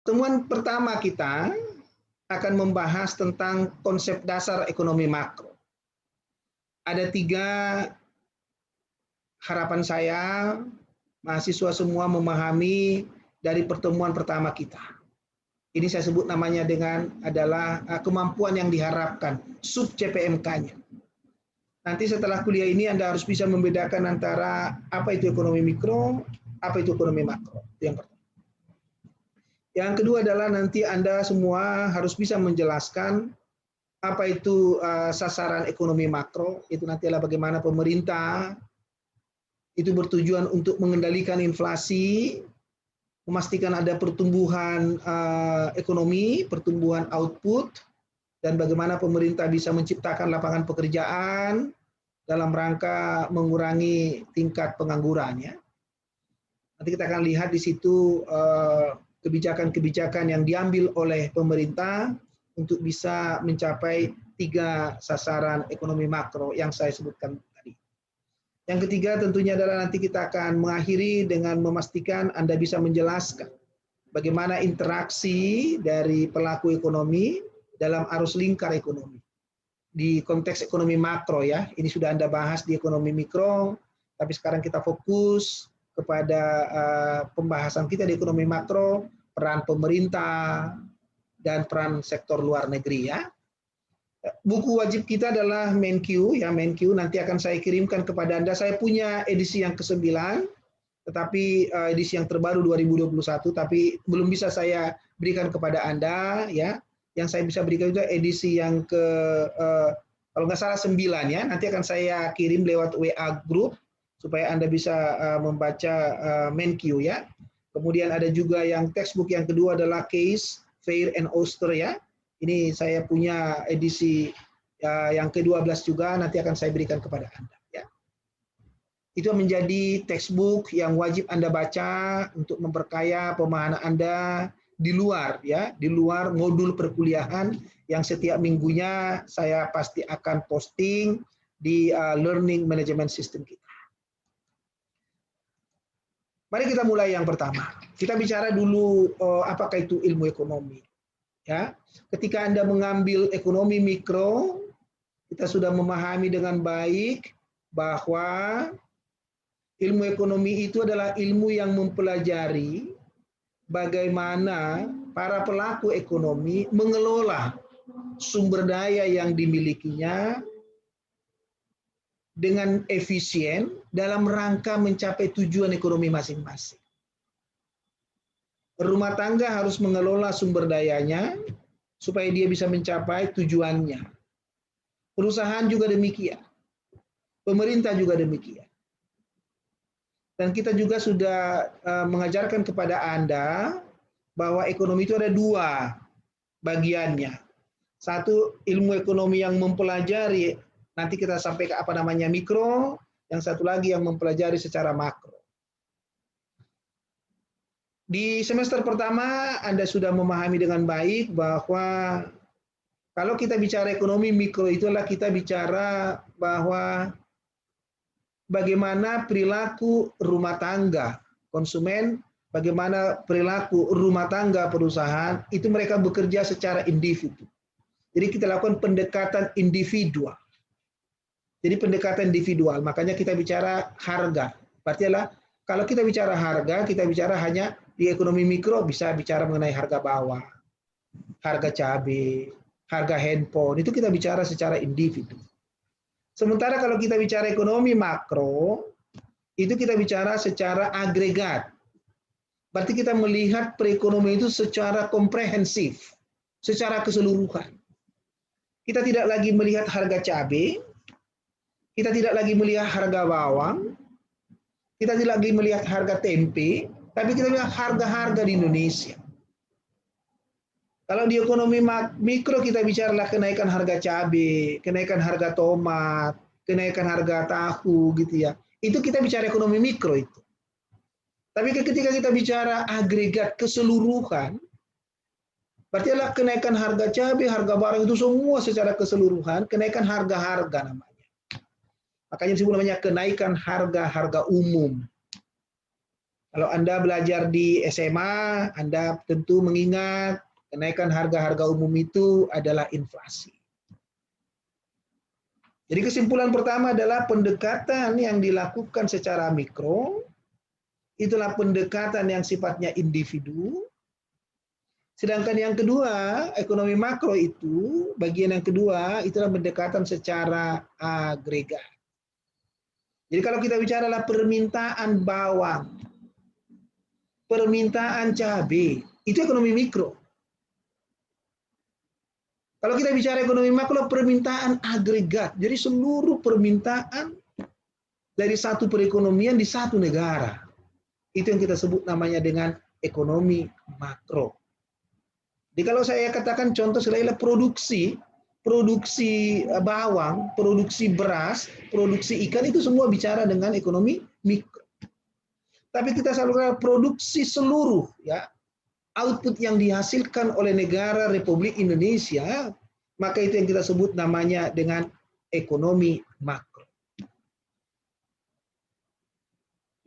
Pertemuan pertama kita akan membahas tentang konsep dasar ekonomi makro. Ada 3 harapan saya, mahasiswa semua memahami dari pertemuan pertama kita. Ini saya sebut namanya dengan adalah kemampuan yang diharapkan, sub CPMK-nya. Nanti setelah kuliah ini Anda harus bisa membedakan antara apa itu ekonomi mikro, apa itu ekonomi makro. Itu yang pertama. Yang kedua adalah nanti Anda semua harus bisa menjelaskan apa itu sasaran ekonomi makro, itu nanti adalah bagaimana pemerintah itu bertujuan untuk mengendalikan inflasi, memastikan ada pertumbuhan ekonomi, pertumbuhan output, dan bagaimana pemerintah bisa menciptakan lapangan pekerjaan dalam rangka mengurangi tingkat pengangguran. Ya. Nanti kita akan lihat di situ kebijakan-kebijakan yang diambil oleh pemerintah untuk bisa mencapai 3 sasaran ekonomi makro yang saya sebutkan tadi. Yang ketiga tentunya adalah nanti kita akan mengakhiri dengan memastikan Anda bisa menjelaskan bagaimana interaksi dari pelaku ekonomi dalam arus lingkar ekonomi. Di konteks ekonomi makro ya, ini sudah Anda bahas di ekonomi mikro, tapi sekarang kita fokus kepada pembahasan kita di ekonomi makro, peran pemerintah, dan peran sektor luar negeri ya. Buku wajib kita adalah MenQ ya, MenQ nanti akan saya kirimkan kepada Anda. Saya punya edisi yang ke-9, tetapi edisi yang terbaru 2021, tapi belum bisa saya berikan kepada Anda ya. Yang saya bisa berikan itu edisi yang ke kalau nggak salah 9 ya. Nanti akan saya kirim lewat WA group supaya Anda bisa membaca MenQ ya. Kemudian ada juga yang textbook yang kedua adalah Case, Fair and Oster ya. Ini saya punya edisi yang ke-12 juga, nanti akan saya berikan kepada Anda ya. Itu menjadi textbook yang wajib Anda baca untuk memperkaya pemahaman Anda di luar ya, di luar modul perkuliahan yang setiap minggunya saya pasti akan posting di learning management system kita. Mari kita mulai yang pertama. Kita bicara dulu apakah itu ilmu ekonomi. Ya, ketika Anda mengambil ekonomi mikro, kita sudah memahami dengan baik bahwa ilmu ekonomi itu adalah ilmu yang mempelajari bagaimana para pelaku ekonomi mengelola sumber daya yang dimilikinya dengan efisien dalam rangka mencapai tujuan ekonomi masing-masing. Rumah tangga harus mengelola sumber dayanya supaya dia bisa mencapai tujuannya. Perusahaan juga demikian. Pemerintah juga demikian. Dan kita juga sudah mengajarkan kepada Anda bahwa ekonomi itu ada 2 bagiannya. Satu, ilmu ekonomi yang mempelajari, nanti kita sampai ke apa namanya mikro, yang satu lagi yang mempelajari secara makro. Di semester pertama Anda sudah memahami dengan baik bahwa kalau kita bicara ekonomi mikro itulah kita bicara bahwa bagaimana perilaku rumah tangga konsumen, bagaimana perilaku rumah tangga perusahaan, itu mereka bekerja secara individu. Jadi kita lakukan pendekatan individual. Jadi pendekatan individual, makanya kita bicara harga. Berarti adalah kalau kita bicara harga, kita bicara hanya di ekonomi mikro bisa bicara mengenai harga bawah, harga cabai, harga handphone, itu kita bicara secara individu. Sementara kalau kita bicara ekonomi makro, itu kita bicara secara agregat. Berarti kita melihat perekonomian itu secara komprehensif, secara keseluruhan. Kita tidak lagi melihat harga cabai, kita tidak lagi melihat harga bawang, kita tidak lagi melihat harga tempe, tapi kita melihat harga-harga di Indonesia. Kalau di ekonomi mikro kita bicara kenaikan harga cabai, kenaikan harga tomat, kenaikan harga tahu gitu ya. Itu kita bicara ekonomi mikro itu. Tapi ketika kita bicara agregat keseluruhan, berarti adalah kenaikan harga cabai, harga barang itu semua secara keseluruhan, kenaikan harga-harga namanya. Makanya disebut namanya kenaikan harga-harga umum. Kalau Anda belajar di SMA, Anda tentu mengingat kenaikan harga-harga umum itu adalah inflasi. Jadi kesimpulan pertama adalah pendekatan yang dilakukan secara mikro, itulah pendekatan yang sifatnya individu. Sedangkan yang kedua, ekonomi makro itu, bagian yang kedua, itulah pendekatan secara agregat. Jadi kalau kita bicara adalah permintaan bawang, permintaan cabai, itu ekonomi mikro. Kalau kita bicara ekonomi makro, permintaan agregat. Jadi seluruh permintaan dari satu perekonomian di satu negara. Itu yang kita sebut namanya dengan ekonomi makro. Jadi kalau saya katakan contoh selain produksi bawang, produksi beras, produksi ikan, itu semua bicara dengan ekonomi mikro. Tapi kita selalu produksi seluruh ya output yang dihasilkan oleh negara Republik Indonesia, maka itu yang kita sebut namanya dengan ekonomi makro.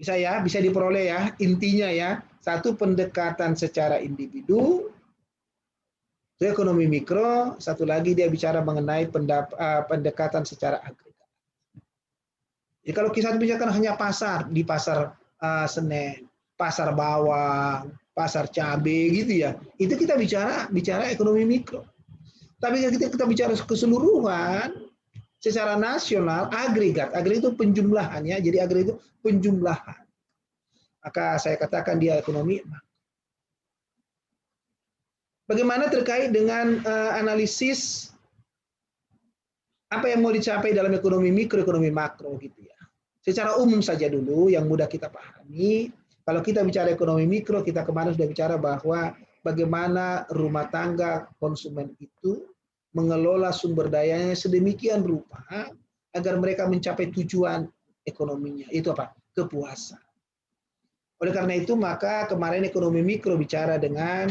Bisa diperoleh ya, intinya ya, satu pendekatan secara individu, itu ekonomi mikro, satu lagi dia bicara mengenai pendekatan secara agregat. Jadi kalau kita bicarakan hanya pasar, di pasar Senen, pasar bawang, pasar cabai gitu ya, itu kita bicara ekonomi mikro. Tapi kita bicara keseluruhan secara nasional, agregat itu penjumlahan ya, jadi agregat itu penjumlahan. Maka saya katakan dia ekonomi makro. Bagaimana terkait dengan analisis apa yang mau dicapai dalam ekonomi mikro, ekonomi makro gitu ya. Secara umum saja dulu yang mudah kita pahami, kalau kita bicara ekonomi mikro, kita kemarin sudah bicara bahwa bagaimana rumah tangga konsumen itu mengelola sumber dayanya sedemikian rupa agar mereka mencapai tujuan ekonominya. Itu apa? Kepuasan. Oleh karena itu, maka kemarin ekonomi mikro bicara dengan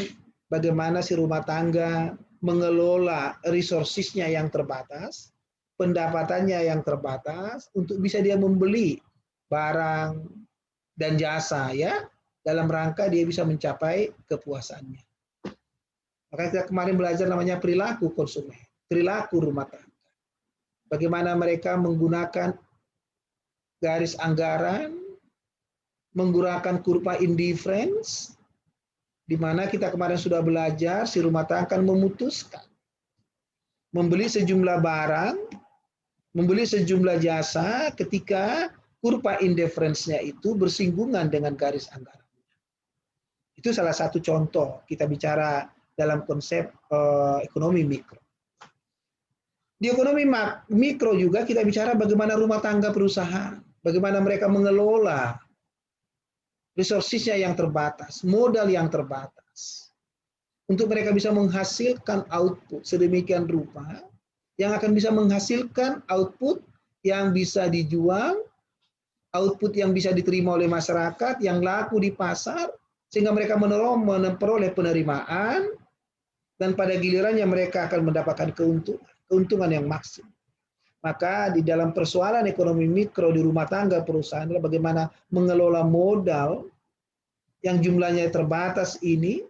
bagaimana si rumah tangga mengelola resources-nya yang terbatas, pendapatannya yang terbatas untuk bisa dia membeli barang dan jasa ya dalam rangka dia bisa mencapai kepuasannya. Maka kita kemarin belajar namanya perilaku konsumen, perilaku rumah tangga. Bagaimana mereka menggunakan garis anggaran, menggunakan kurva indifference, di mana kita kemarin sudah belajar si rumah tangga akan memutuskan membeli sejumlah barang, membeli sejumlah jasa ketika kurva indifference-nya itu bersinggungan dengan garis anggaran. Itu salah satu contoh kita bicara dalam konsep ekonomi mikro. Di ekonomi mikro juga kita bicara bagaimana rumah tangga perusahaan, bagaimana mereka mengelola resources-nya yang terbatas, modal yang terbatas, untuk mereka bisa menghasilkan output sedemikian rupa yang akan bisa menghasilkan output yang bisa dijual, output yang bisa diterima oleh masyarakat, yang laku di pasar, sehingga mereka memperoleh penerimaan, dan pada gilirannya mereka akan mendapatkan keuntungan yang maksimal. Maka di dalam persoalan ekonomi mikro di rumah tangga perusahaan adalah bagaimana mengelola modal yang jumlahnya terbatas ini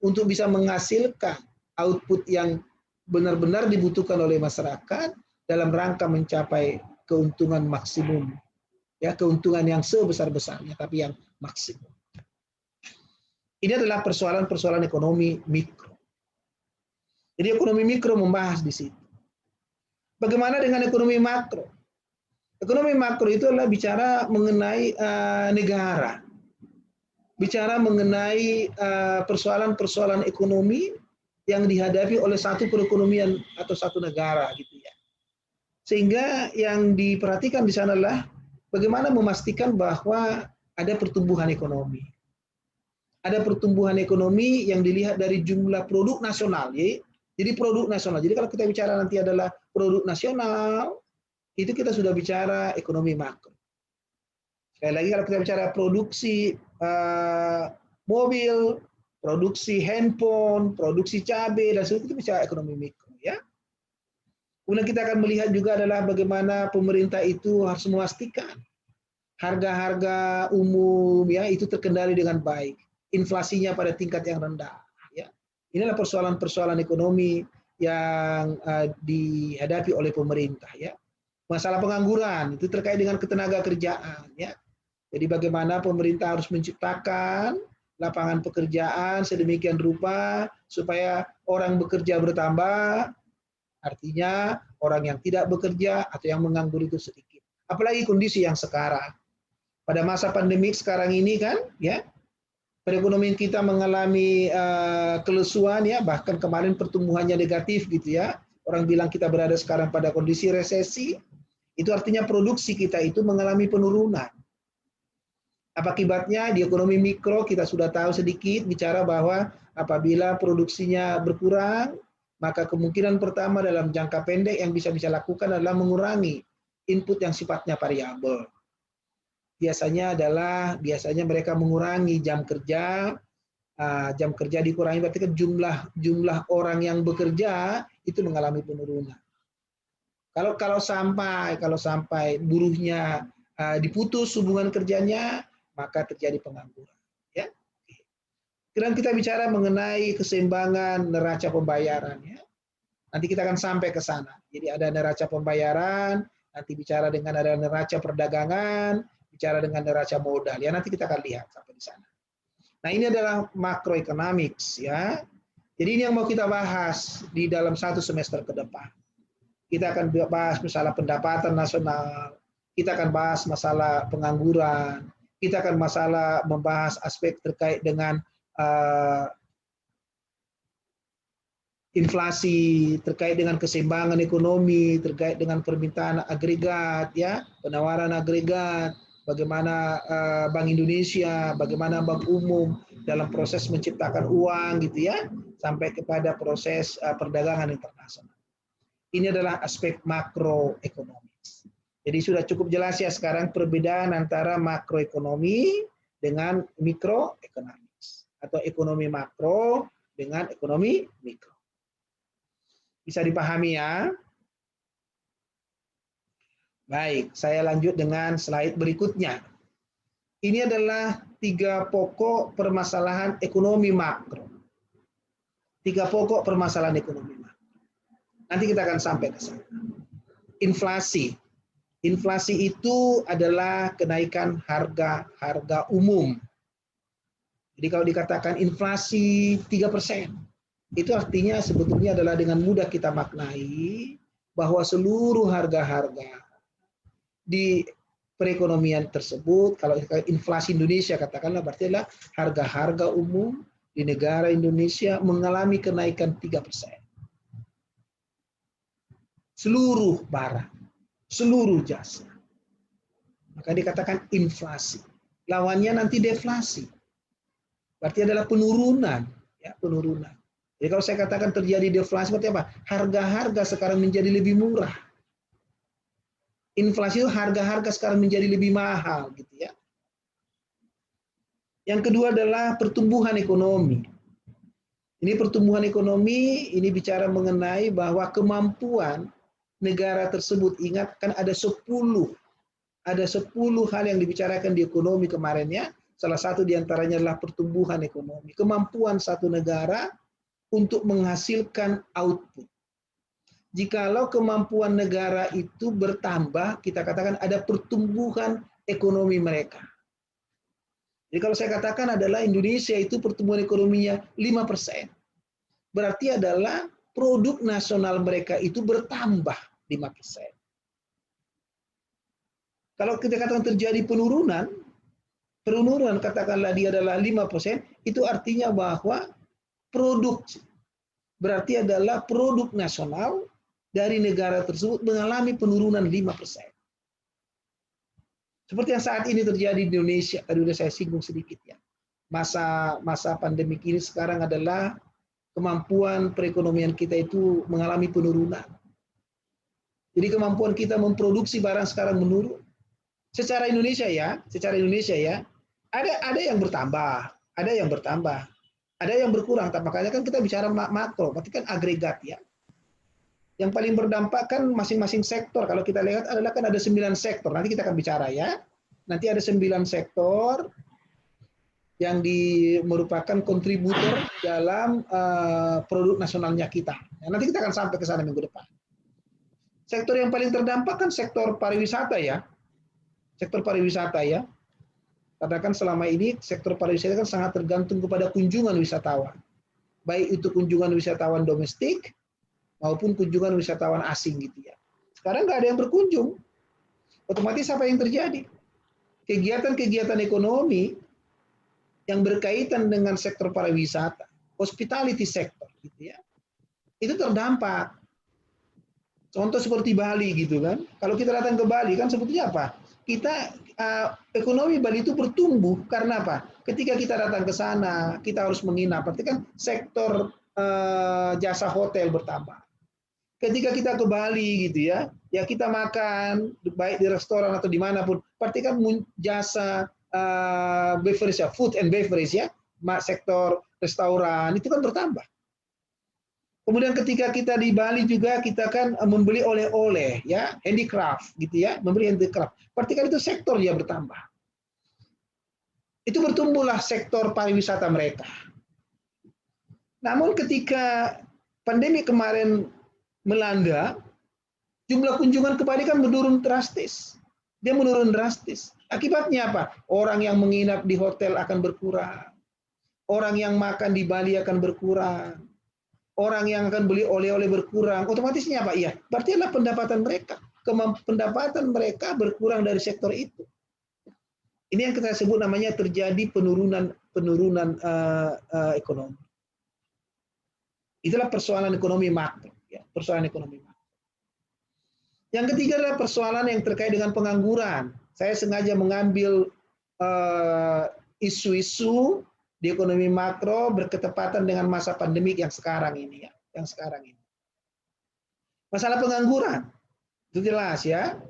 untuk bisa menghasilkan output yang benar-benar dibutuhkan oleh masyarakat dalam rangka mencapai keuntungan maksimum. Ya, keuntungan yang sebesar-besarnya tapi yang maksimum. Ini adalah persoalan-persoalan ekonomi mikro. Jadi ekonomi mikro membahas di situ. Bagaimana dengan ekonomi makro? Ekonomi makro itu adalah bicara mengenai negara, bicara mengenai persoalan-persoalan ekonomi yang dihadapi oleh satu perekonomian atau satu negara, gitu ya. Sehingga yang diperhatikan di sana adalah bagaimana memastikan bahwa ada pertumbuhan ekonomi. Ada pertumbuhan ekonomi yang dilihat dari jumlah produk nasional, ya. Jadi produk nasional. Jadi kalau kita bicara nanti adalah produk nasional, itu kita sudah bicara ekonomi makro. Sekali lagi kalau kita bicara produksi mobil, produksi handphone, produksi cabai, dan sebagainya, itu bicara ekonomi mikro. Ya. Kemudian kita akan melihat juga adalah bagaimana pemerintah itu harus memastikan harga-harga umum ya itu terkendali dengan baik, inflasinya pada tingkat yang rendah. Ya, inilah persoalan-persoalan ekonomi yang dihadapi oleh pemerintah. Ya, masalah pengangguran itu terkait dengan ketenaga kerjaan. Ya, jadi bagaimana pemerintah harus menciptakan lapangan pekerjaan sedemikian rupa supaya orang bekerja bertambah, artinya orang yang tidak bekerja atau yang menganggur itu sedikit. Apalagi kondisi yang sekarang. Pada masa pandemik sekarang ini kan, ya, perekonomian kita mengalami kelesuan ya, bahkan kemarin pertumbuhannya negatif gitu ya. Orang bilang kita berada sekarang pada kondisi resesi, itu artinya produksi kita itu mengalami penurunan. Apa akibatnya? Di ekonomi mikro kita sudah tahu sedikit bicara bahwa apabila produksinya berkurang, maka kemungkinan pertama dalam jangka pendek yang bisa lakukan adalah mengurangi input yang sifatnya variabel. Biasanya mereka mengurangi jam kerja dikurangi, berarti kan jumlah orang yang bekerja itu mengalami penurunan. Kalau sampai buruhnya diputus hubungan kerjanya, maka terjadi pengangguran. Ya. Kemudian kita bicara mengenai keseimbangan neraca pembayaran. Ya. Nanti kita akan sampai ke sana. Jadi ada neraca pembayaran, nanti bicara dengan ada neraca perdagangan, bicara dengan neraca modal. Ya nanti kita akan lihat sampai di sana. Nah ini adalah macroeconomics ya. Jadi ini yang mau kita bahas di dalam 1 semester ke depan. Kita akan bahas masalah pendapatan nasional, kita akan bahas masalah pengangguran, kita akan membahas aspek terkait dengan inflasi, terkait dengan keseimbangan ekonomi, terkait dengan permintaan agregat, ya, penawaran agregat, bagaimana Bank Indonesia, bagaimana Bank Umum dalam proses menciptakan uang, gitu ya, sampai kepada proses perdagangan internasional. Ini adalah aspek makroekonomi. Jadi sudah cukup jelas ya sekarang perbedaan antara makroekonomi dengan mikroekonomi atau ekonomi makro dengan ekonomi mikro. Bisa dipahami ya? Baik, saya lanjut dengan slide berikutnya. Ini adalah 3 pokok permasalahan ekonomi makro. 3 pokok permasalahan ekonomi makro. Nanti kita akan sampai ke sana. Inflasi. Inflasi itu adalah kenaikan harga umum. Jadi kalau dikatakan inflasi 3%, itu artinya sebetulnya adalah dengan mudah kita maknai bahwa seluruh harga-harga di perekonomian tersebut, kalau inflasi Indonesia katakanlah berarti adalah harga-harga umum di negara Indonesia mengalami kenaikan 3%. Seluruh barang, seluruh jasa. Maka dikatakan inflasi. Lawannya nanti deflasi. Berarti adalah penurunan, ya, penurunan. Jadi kalau saya katakan terjadi deflasi seperti apa? Harga-harga sekarang menjadi lebih murah. Inflasi itu harga-harga sekarang menjadi lebih mahal, gitu ya. Yang kedua adalah pertumbuhan ekonomi. Ini pertumbuhan ekonomi, ini bicara mengenai bahwa kemampuan negara tersebut, ingat kan ada 10 hal yang dibicarakan di ekonomi kemarin ya. Salah satu diantaranya adalah pertumbuhan ekonomi. Kemampuan satu negara untuk menghasilkan output. Jikalau kemampuan negara itu bertambah, kita katakan ada pertumbuhan ekonomi mereka. Jadi kalau saya katakan adalah Indonesia itu pertumbuhan ekonominya 5%. Berarti adalah produk nasional mereka itu bertambah 5%. Kalau kita katakan terjadi penurunan katakanlah dia adalah 5%, itu artinya bahwa produksi. Berarti adalah produk nasional dari negara tersebut mengalami penurunan 5%. Seperti yang saat ini terjadi di Indonesia, tadi sudah saya singgung sedikit ya. Masa pandemi ini sekarang adalah kemampuan perekonomian kita itu mengalami penurunan. Jadi kemampuan kita memproduksi barang sekarang menurun. Secara Indonesia ya, ada yang bertambah, ada yang berkurang. Makanya kan kita bicara makro, berarti kan agregat ya. Yang paling berdampak kan masing-masing sektor. Kalau kita lihat adalah kan ada 9 sektor. Nanti kita akan bicara ya. nanti ada 9 sektor yang merupakan kontributor dalam produk nasionalnya kita. Ya, nanti kita akan sampai ke sana minggu depan. Sektor yang paling terdampak kan sektor pariwisata ya. Sektor pariwisata ya. Karena kan selama ini sektor pariwisata kan sangat tergantung kepada kunjungan wisatawan. Baik itu kunjungan wisatawan domestik maupun kunjungan wisatawan asing gitu ya. Sekarang nggak ada yang berkunjung. Otomatis apa yang terjadi? Kegiatan-kegiatan ekonomi yang berkaitan dengan sektor pariwisata, hospitality sector gitu ya. Itu terdampak. Contoh seperti Bali gitu kan. Kalau kita datang ke Bali kan sebetulnya apa? Kita ekonomi Bali itu bertumbuh karena apa? Ketika kita datang ke sana, kita harus menginap. Berarti kan sektor jasa hotel bertambah. Ketika kita ke Bali gitu ya, ya kita makan baik di restoran atau dimanapun. Berarti kan jasa beverage ya, food and beverage ya, sektor restoran itu kan bertambah. Kemudian ketika kita di Bali juga kita kan membeli oleh-oleh ya, handicraft gitu ya, membeli handicraft. Berarti kan itu sektor dia bertambah. Itu bertumbuhlah sektor pariwisata mereka. Namun ketika pandemi kemarin melanda, jumlah kunjungan ke Bali kan menurun drastis. Dia menurun drastis. Akibatnya apa? Orang yang menginap di hotel akan berkurang. Orang yang makan di Bali akan berkurang. Orang yang akan beli oleh-oleh berkurang. Otomatisnya apa? Iya, berarti adalah pendapatan mereka. Pendapatan mereka berkurang dari sektor itu. Ini yang kita sebut namanya terjadi penurunan ekonomi. Itulah persoalan ekonomi makro. Ya, persoalan ekonomi makro. Yang ketiga adalah persoalan yang terkait dengan pengangguran. Saya sengaja mengambil isu-isu di ekonomi makro berketepatan dengan masa pandemik yang sekarang ini ya, yang sekarang ini. Masalah pengangguran itu jelas ya.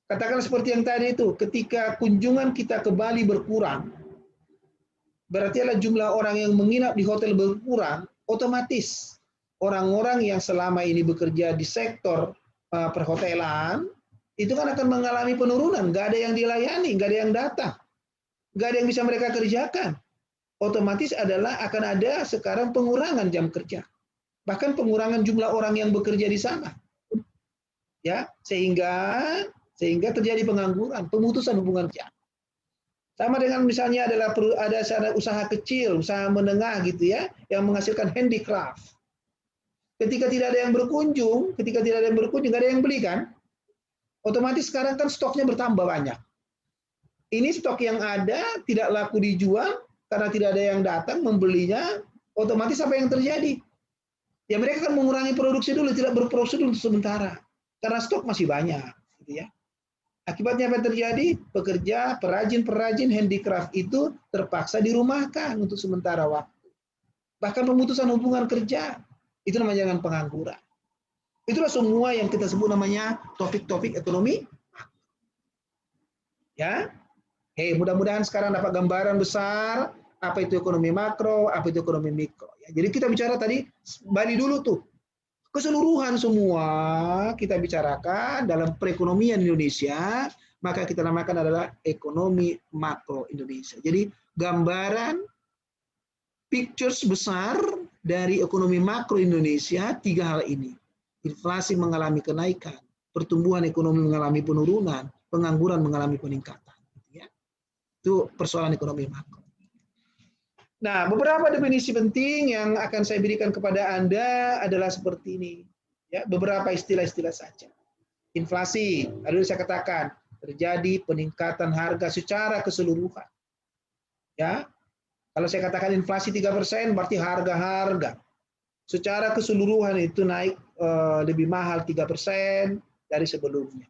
Katakan seperti yang tadi itu, ketika kunjungan kita ke Bali berkurang, berarti adalah jumlah orang yang menginap di hotel berkurang, otomatis orang-orang yang selama ini bekerja di sektor perhotelan itu kan akan mengalami penurunan, nggak ada yang dilayani, nggak ada yang datang, nggak ada yang bisa mereka kerjakan. Otomatis adalah akan ada sekarang pengurangan jam kerja, bahkan pengurangan jumlah orang yang bekerja di sana, ya sehingga terjadi pengangguran, pemutusan hubungan kerja. Sama dengan misalnya adalah ada usaha kecil, usaha menengah gitu ya, yang menghasilkan handicraft. Ketika tidak ada yang berkunjung, nggak ada yang beli kan? Otomatis sekarang kan stoknya bertambah banyak. Ini stok yang ada tidak laku dijual karena tidak ada yang datang membelinya. Otomatis apa yang terjadi? Ya mereka akan mengurangi produksi dulu, tidak berproduksi dulu sementara karena stok masih banyak, gitu ya. Akibatnya apa yang terjadi? Pekerja, perajin handicraft itu terpaksa dirumahkan untuk sementara waktu. Bahkan pemutusan hubungan kerja. Itu namanya dengan pengangguran. Itulah semua yang kita sebut namanya topik-topik ekonomi. Ya, mudah-mudahan sekarang dapat gambaran besar apa itu ekonomi makro, apa itu ekonomi mikro. Ya, jadi kita bicara tadi Bali dulu tuh, keseluruhan semua kita bicarakan dalam perekonomian Indonesia, maka kita namakan adalah ekonomi makro Indonesia. Jadi gambaran pictures besar dari ekonomi makro Indonesia, 3 hal ini. Inflasi mengalami kenaikan, pertumbuhan ekonomi mengalami penurunan, pengangguran mengalami peningkatan. Itu persoalan ekonomi makro. Nah, beberapa definisi penting yang akan saya berikan kepada Anda adalah seperti ini. Ya, beberapa istilah-istilah saja. Inflasi, lalu saya katakan, terjadi peningkatan harga secara keseluruhan. Ya, kalau saya katakan inflasi 3%, berarti harga-harga secara keseluruhan itu naik lebih mahal 3% dari sebelumnya.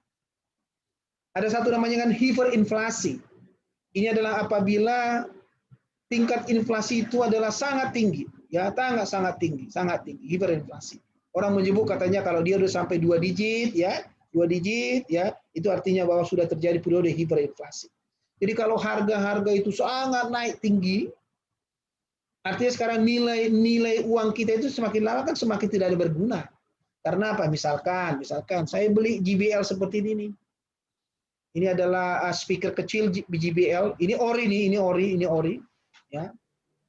Ada satu namanya kan hiperinflasi. Ini adalah apabila tingkat inflasi itu adalah sangat tinggi, ya sangat tinggi, hiperinflasi. Orang menyebut katanya kalau dia sudah sampai 2 digit, ya 2 digit, ya itu artinya bahwa sudah terjadi periode hiperinflasi. Jadi kalau harga-harga itu sangat naik tinggi, artinya sekarang nilai uang kita itu semakin lama kan semakin tidak ada berguna. Karena apa? Misalkan saya beli JBL seperti ini nih. Ini adalah speaker kecil JBL. Ini ori, ya.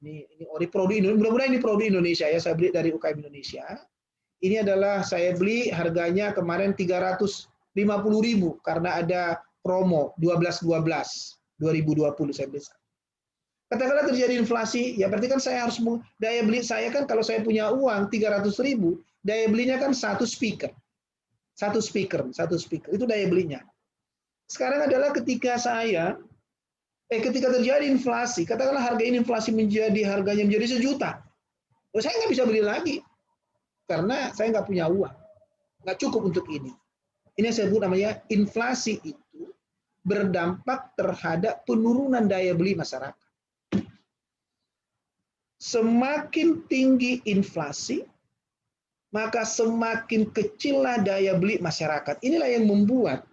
Ini ori produk Indonesia. Mudah-mudahan ini produk Indonesia ya. Saya beli dari UKM Indonesia. Ini adalah saya beli harganya kemarin 350.000 karena ada promo 12/12 2020 saya beli. Katakanlah terjadi inflasi, ya berarti kan saya harus daya beli saya kan kalau saya punya uang 300.000, daya belinya kan satu speaker itu daya belinya. Sekarang adalah ketika terjadi inflasi, katakanlah harga ini inflasi harganya menjadi 1 juta, saya nggak bisa beli lagi karena saya nggak punya uang, nggak cukup untuk ini. Ini yang saya sebut namanya inflasi itu berdampak terhadap penurunan daya beli masyarakat. Semakin tinggi inflasi, maka semakin kecillah daya beli masyarakat. Inilah yang membuat,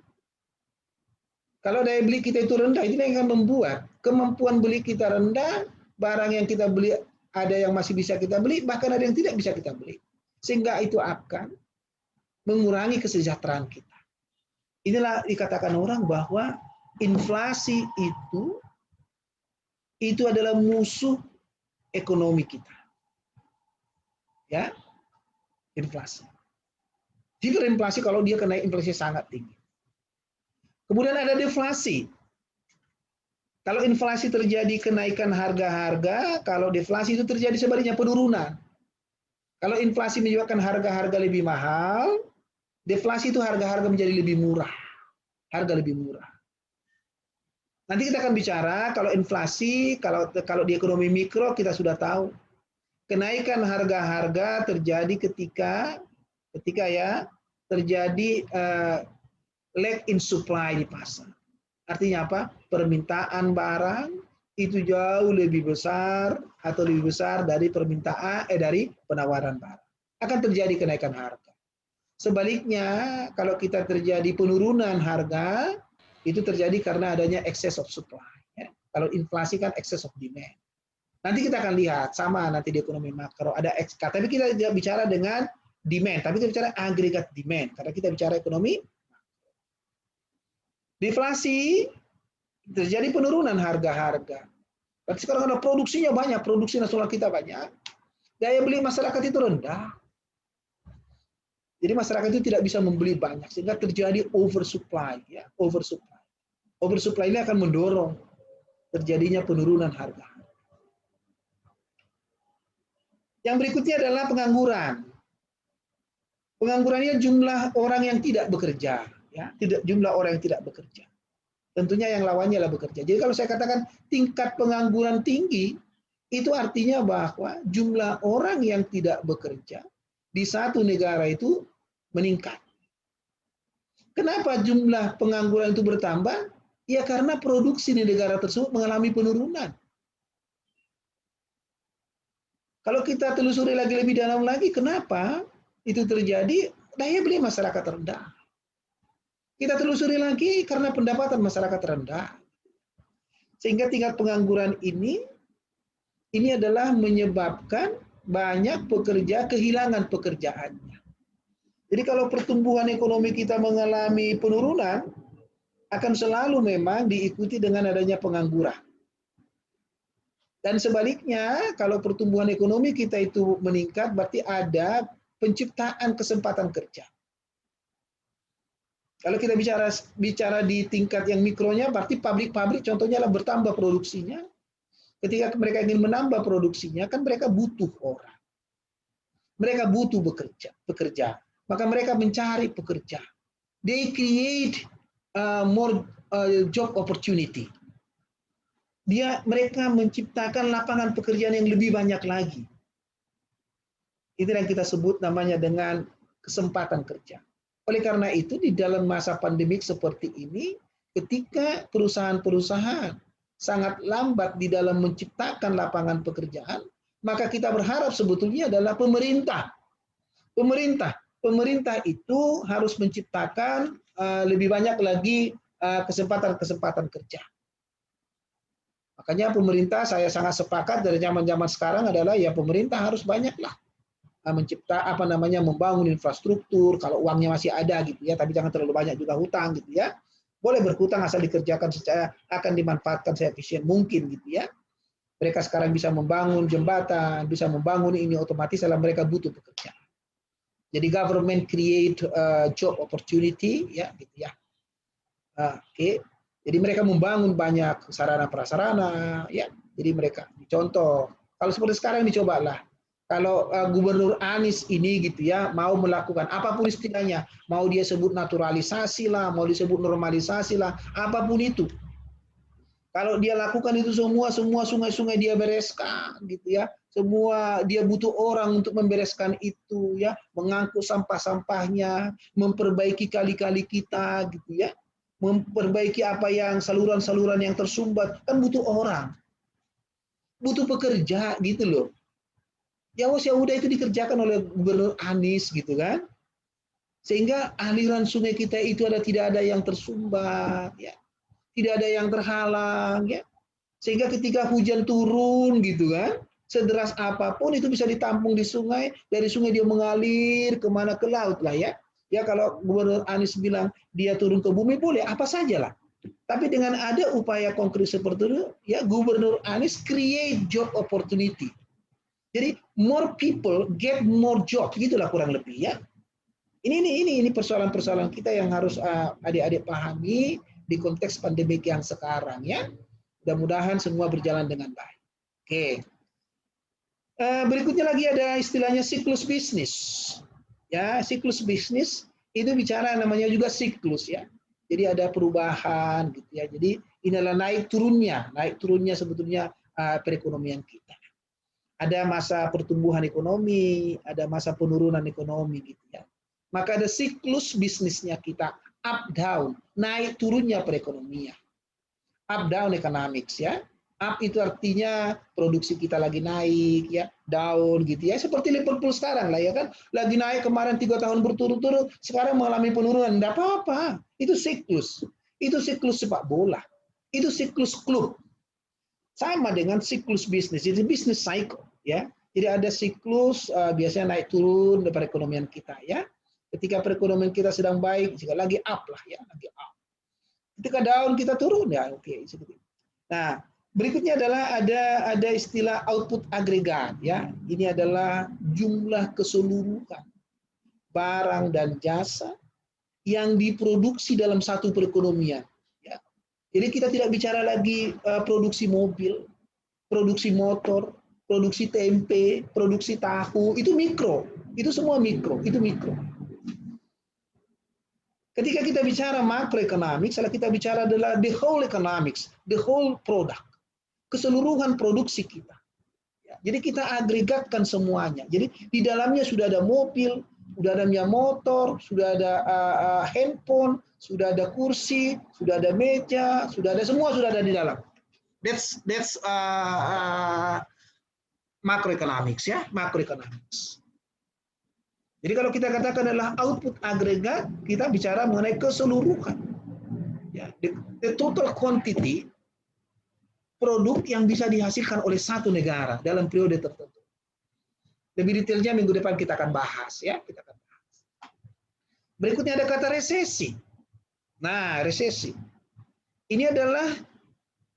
kalau daya beli kita itu rendah, ini yang akan membuat kemampuan beli kita rendah, barang yang kita beli ada yang masih bisa kita beli, bahkan ada yang tidak bisa kita beli. Sehingga itu akan mengurangi kesejahteraan kita. Inilah dikatakan orang bahwa inflasi itu adalah musuh ekonomi kita. Ya, inflasi. Hiperinflasi kalau dia kena inflasi sangat tinggi. Kemudian ada deflasi. Kalau inflasi terjadi kenaikan harga-harga, kalau deflasi itu terjadi sebaliknya penurunan. Kalau inflasi menyebabkan harga-harga lebih mahal, deflasi itu harga-harga menjadi lebih murah. Harga lebih murah. Nanti kita akan bicara kalau inflasi, kalau di ekonomi mikro kita sudah tahu. Kenaikan harga-harga terjadi ketika terjadi lack in supply di pasar. Artinya apa? Permintaan barang itu jauh lebih besar dari dari penawaran barang. Akan terjadi kenaikan harga. Sebaliknya, kalau kita terjadi penurunan harga, itu terjadi karena adanya excess of supply. Ya. Kalau inflasi kan excess of demand. Nanti kita akan lihat sama nanti di ekonomi makro ada tapi kita tidak bicara dengan demand, tapi kita bicara agregat demand karena kita bicara ekonomi. Deflasi terjadi penurunan harga-harga. Berarti sekarang ada produksinya banyak, produksi nasional kita banyak, daya beli masyarakat itu rendah. Jadi masyarakat itu tidak bisa membeli banyak sehingga terjadi oversupply, ya, oversupply. Oversupply ini akan mendorong terjadinya penurunan harga. Yang berikutnya adalah pengangguran. Penganggurannya jumlah orang yang tidak bekerja, ya, jumlah orang yang tidak bekerja. Tentunya yang lawannya adalah bekerja. Jadi kalau saya katakan tingkat pengangguran tinggi, itu artinya bahwa jumlah orang yang tidak bekerja di satu negara itu meningkat. Kenapa jumlah pengangguran itu bertambah? Ya karena produksi di negara tersebut mengalami penurunan. Kalau kita telusuri lagi lebih dalam lagi, kenapa itu terjadi? Daya beli masyarakat rendah. Kita telusuri lagi karena pendapatan masyarakat rendah. Sehingga tingkat pengangguran ini adalah menyebabkan banyak pekerja kehilangan pekerjaannya. Jadi kalau pertumbuhan ekonomi kita mengalami penurunan, akan selalu memang diikuti dengan adanya pengangguran. Dan sebaliknya, kalau pertumbuhan ekonomi kita itu meningkat, berarti ada penciptaan kesempatan kerja. Kalau kita bicara di tingkat yang mikronya, berarti pabrik-pabrik contohnya adalah bertambah produksinya. Ketika mereka ingin menambah produksinya, kan mereka butuh orang. Mereka butuh bekerja. Maka mereka mencari pekerja. They create more job opportunity. Mereka menciptakan lapangan pekerjaan yang lebih banyak lagi. Itu yang kita sebut namanya dengan kesempatan kerja. Oleh karena itu di dalam masa pandemik seperti ini, ketika perusahaan-perusahaan sangat lambat di dalam menciptakan lapangan pekerjaan, maka kita berharap sebetulnya adalah pemerintah. Pemerintah itu harus menciptakan lebih banyak lagi kesempatan-kesempatan kerja. Makanya pemerintah saya sangat sepakat dari zaman-zaman sekarang adalah ya pemerintah harus banyaklah membangun infrastruktur kalau uangnya masih ada gitu ya, tapi jangan terlalu banyak juga hutang gitu ya. Boleh berhutang asal dikerjakan secara akan dimanfaatkan seefisien mungkin gitu ya. Mereka sekarang bisa membangun jembatan, bisa membangun ini, otomatis dalam mereka butuh pekerjaan. Jadi government create job opportunity ya gitu ya. Oke. Jadi mereka membangun banyak sarana prasarana ya. Jadi mereka contoh kalau seperti sekarang dicobalah. Kalau Gubernur Anies ini gitu ya mau melakukan apapun istilahnya, mau dia sebut naturalisasi lah, mau disebut normalisasi lah, apapun itu. Kalau dia lakukan itu semua sungai-sungai dia bereskan gitu ya. Semua dia butuh orang untuk membereskan itu ya, mengangkut sampah-sampahnya, memperbaiki kali-kali kita gitu ya. Memperbaiki apa yang saluran-saluran yang tersumbat, kan butuh orang. Butuh pekerja gitu loh. Ya udah itu dikerjakan oleh Gubernur Anies gitu kan. Sehingga aliran sungai kita itu tidak ada yang tersumbat ya. Tidak ada yang terhalang ya. Sehingga ketika hujan turun gitu kan, sederas apapun itu bisa ditampung di sungai, dari sungai dia mengalir kemana ke laut lah ya. Ya kalau Gubernur Anies bilang dia turun ke bumi boleh apa saja lah. Tapi dengan ada upaya konkret seperti itu, ya Gubernur Anies create job opportunity. Jadi more people get more job, gitulah kurang lebih ya. Ini persoalan-persoalan kita yang harus adik-adik pahami di konteks pandemi yang sekarang ya. Mudah-mudahan semua berjalan dengan baik. Oke. Berikutnya lagi ada istilahnya siklus bisnis. Ya, siklus bisnis itu bicara namanya juga siklus ya. Jadi ada perubahan gitu ya. Jadi inilah naik turunnya sebetulnya perekonomian kita. Ada masa pertumbuhan ekonomi, ada masa penurunan ekonomi gitu ya. Maka ada siklus bisnisnya kita, up down, naik turunnya perekonomian. Up down economics ya. Up itu artinya produksi kita lagi naik ya, down gitu ya. Seperti Liverpool sekarang lah ya kan, lagi naik kemarin 3 tahun berturut-turut, sekarang mengalami penurunan. Enggak apa-apa. Itu siklus. Itu siklus sepak bola. Itu siklus klub. Sama dengan siklus bisnis, jadi bisnis cycle ya. Jadi ada siklus biasanya naik turun dari perekonomian kita ya. Ketika perekonomian kita sedang baik, jika lagi up lah ya, lagi up. Ketika down kita turun ya, oke. Nah, berikutnya adalah ada istilah output agregat ya. Ini adalah jumlah keseluruhan barang dan jasa yang diproduksi dalam satu perekonomian. Jadi kita tidak bicara lagi produksi mobil, produksi motor, produksi tempe, produksi tahu, itu mikro. Itu semua mikro, itu mikro. Ketika kita bicara makroeconomics, kita bicara adalah the whole economics, the whole product, keseluruhan produksi kita. Jadi kita agregatkan semuanya. Jadi di dalamnya sudah ada mobil, sudah ada motor, sudah ada handphone, sudah ada kursi, sudah ada meja, sudah ada semua sudah ada di dalam. That's macroeconomics ya, macroeconomics. Jadi kalau kita katakan adalah output agregat, kita bicara mengenai keseluruhan. Ya, the total quantity produk yang bisa dihasilkan oleh satu negara dalam periode tertentu. Lebih detailnya minggu depan kita akan bahas ya, kita akan bahas. Berikutnya ada kata resesi. Nah, resesi. Ini adalah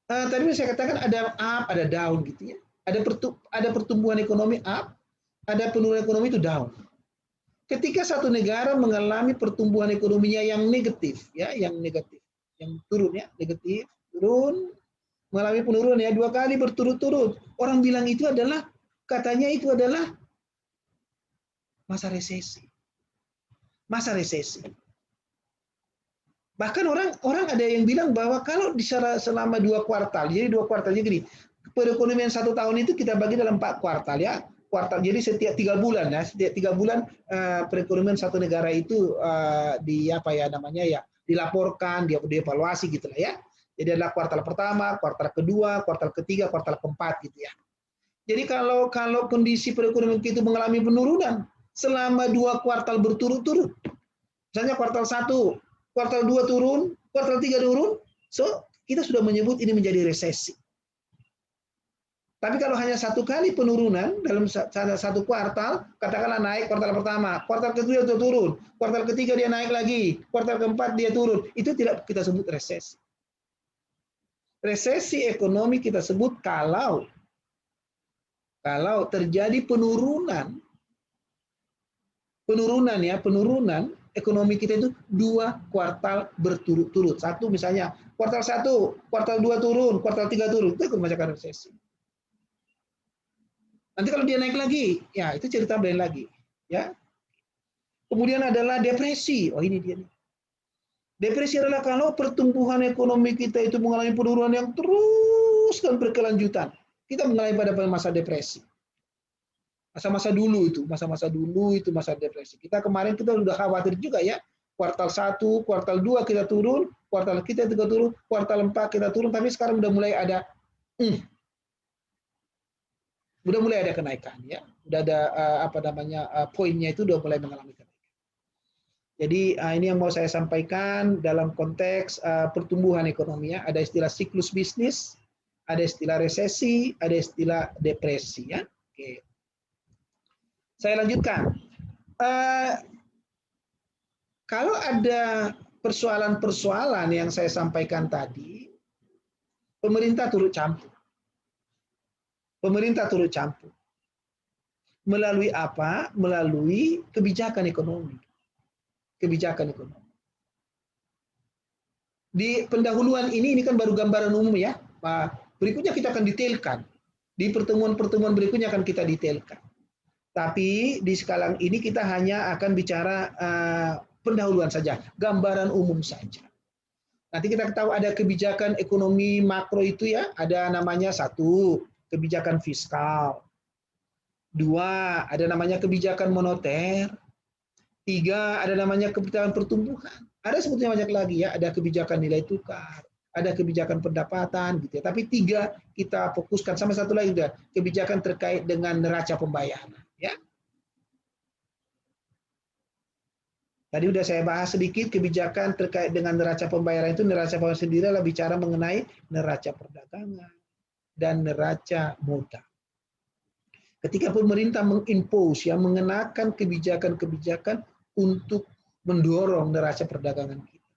tadi saya katakan ada up, ada down gitu ya. Ada pertumbuhan ekonomi up, ada penurunan ekonomi itu down. Ketika satu negara mengalami pertumbuhan ekonominya yang negatif ya, yang turun ya, negatif, turun, mengalami penurunan ya 2 kali berturut-turut. Orang bilang itu adalah katanya itu adalah masa resesi. Masa resesi. Bahkan orang ada yang bilang bahwa kalau selama 2 kuartal, jadi 2 kuartalnya gini, perekonomian 1 tahun itu kita bagi dalam 4 kuartal ya. Kuartal, jadi setiap 3 bulan ya, setiap 3 bulan perekonomian satu negara itu dilaporkan, dia dievaluasi gitu lah ya. Jadi adalah kuartal pertama, kuartal kedua, kuartal ketiga, kuartal keempat gitu ya. Jadi kalau kondisi perekonomian kita mengalami penurunan selama 2 kuartal berturut-turut, misalnya kuartal 1, kuartal 2 turun, kuartal 3 turun, so kita sudah menyebut ini menjadi resesi. Tapi kalau hanya satu kali penurunan dalam satu kuartal, katakanlah naik kuartal pertama, kuartal kedua dia turun, kuartal ketiga dia naik lagi, kuartal keempat dia turun, itu tidak kita sebut resesi. Resesi ekonomi kita sebut kalau terjadi penurunan ekonomi kita itu 2 kuartal berturut-turut. Satu misalnya kuartal 1, kuartal 2 turun, kuartal 3 turun, itu kebanyakan resesi. Nanti kalau dia naik lagi, ya itu cerita lain lagi, ya. Kemudian adalah depresi. Oh ini dia nih. Depresi adalah kalau pertumbuhan ekonomi kita itu mengalami penurunan yang terus dan berkelanjutan. Kita mengalami pada masa depresi. Masa-masa dulu itu masa depresi. Kemarin kita sudah khawatir juga ya. Kuartal 1, kuartal 2 kita turun, kuartal kita juga turun, kuartal 4 kita turun, tapi sekarang udah mulai ada kenaikan ya, udah ada poinnya itu udah mulai mengalami kenaikan. Jadi ini yang mau saya sampaikan dalam konteks pertumbuhan ekonomi ya. Ada istilah siklus bisnis, ada istilah resesi, ada istilah depresi ya. Oke. Saya lanjutkan. Kalau ada persoalan-persoalan yang saya sampaikan tadi, pemerintah turut campur. Melalui apa? Melalui kebijakan ekonomi. Di pendahuluan ini kan baru gambaran umum ya. Berikutnya kita akan detailkan. Di pertemuan-pertemuan berikutnya akan kita detailkan. Tapi di sekarang ini kita hanya akan bicara pendahuluan saja, gambaran umum saja. Nanti kita tahu ada kebijakan ekonomi makro itu ya, ada namanya 1, kebijakan fiskal. 2, ada namanya kebijakan moneter. 3, ada namanya kebijakan pertumbuhan. Ada sebetulnya banyak lagi ya, ada kebijakan nilai tukar, ada kebijakan pendapatan gitu ya. Tapi 3 kita fokuskan, sama satu lagi juga, kebijakan terkait dengan neraca pembayaran ya. Tadi udah saya bahas sedikit kebijakan terkait dengan neraca pembayaran itu. Neraca pembayaran sendiri adalah bicara mengenai neraca perdagangan dan neraca modal. Ketika pemerintah mengimpose, ya, mengenakan kebijakan-kebijakan untuk mendorong neraca perdagangan kita,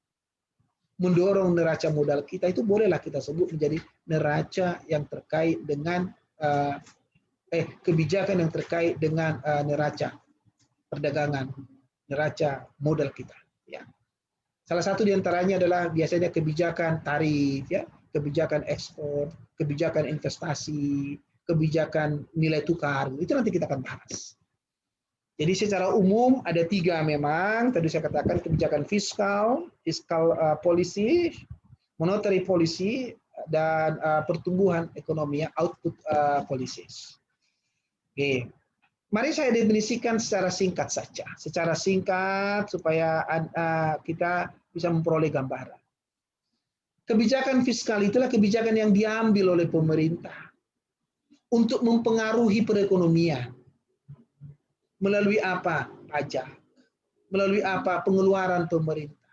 mendorong neraca modal kita, itu bolehlah kita sebut menjadi neraca yang terkait dengan kebijakan yang terkait dengan neraca perdagangan, neraca modal kita. Ya. Salah satu diantaranya adalah biasanya kebijakan tarif, ya, kebijakan ekspor, kebijakan investasi, kebijakan nilai tukar. Itu nanti kita akan bahas. Jadi secara umum ada 3 memang. Tadi saya katakan kebijakan fiskal policy, monetary policy, dan pertumbuhan ekonomi, output policies. Oke. Mari saya definisikan secara singkat saja, secara singkat supaya kita bisa memperoleh gambaran. Kebijakan fiskal itulah kebijakan yang diambil oleh pemerintah untuk mempengaruhi perekonomian. Melalui apa? Pajak. Melalui apa? Pengeluaran pemerintah.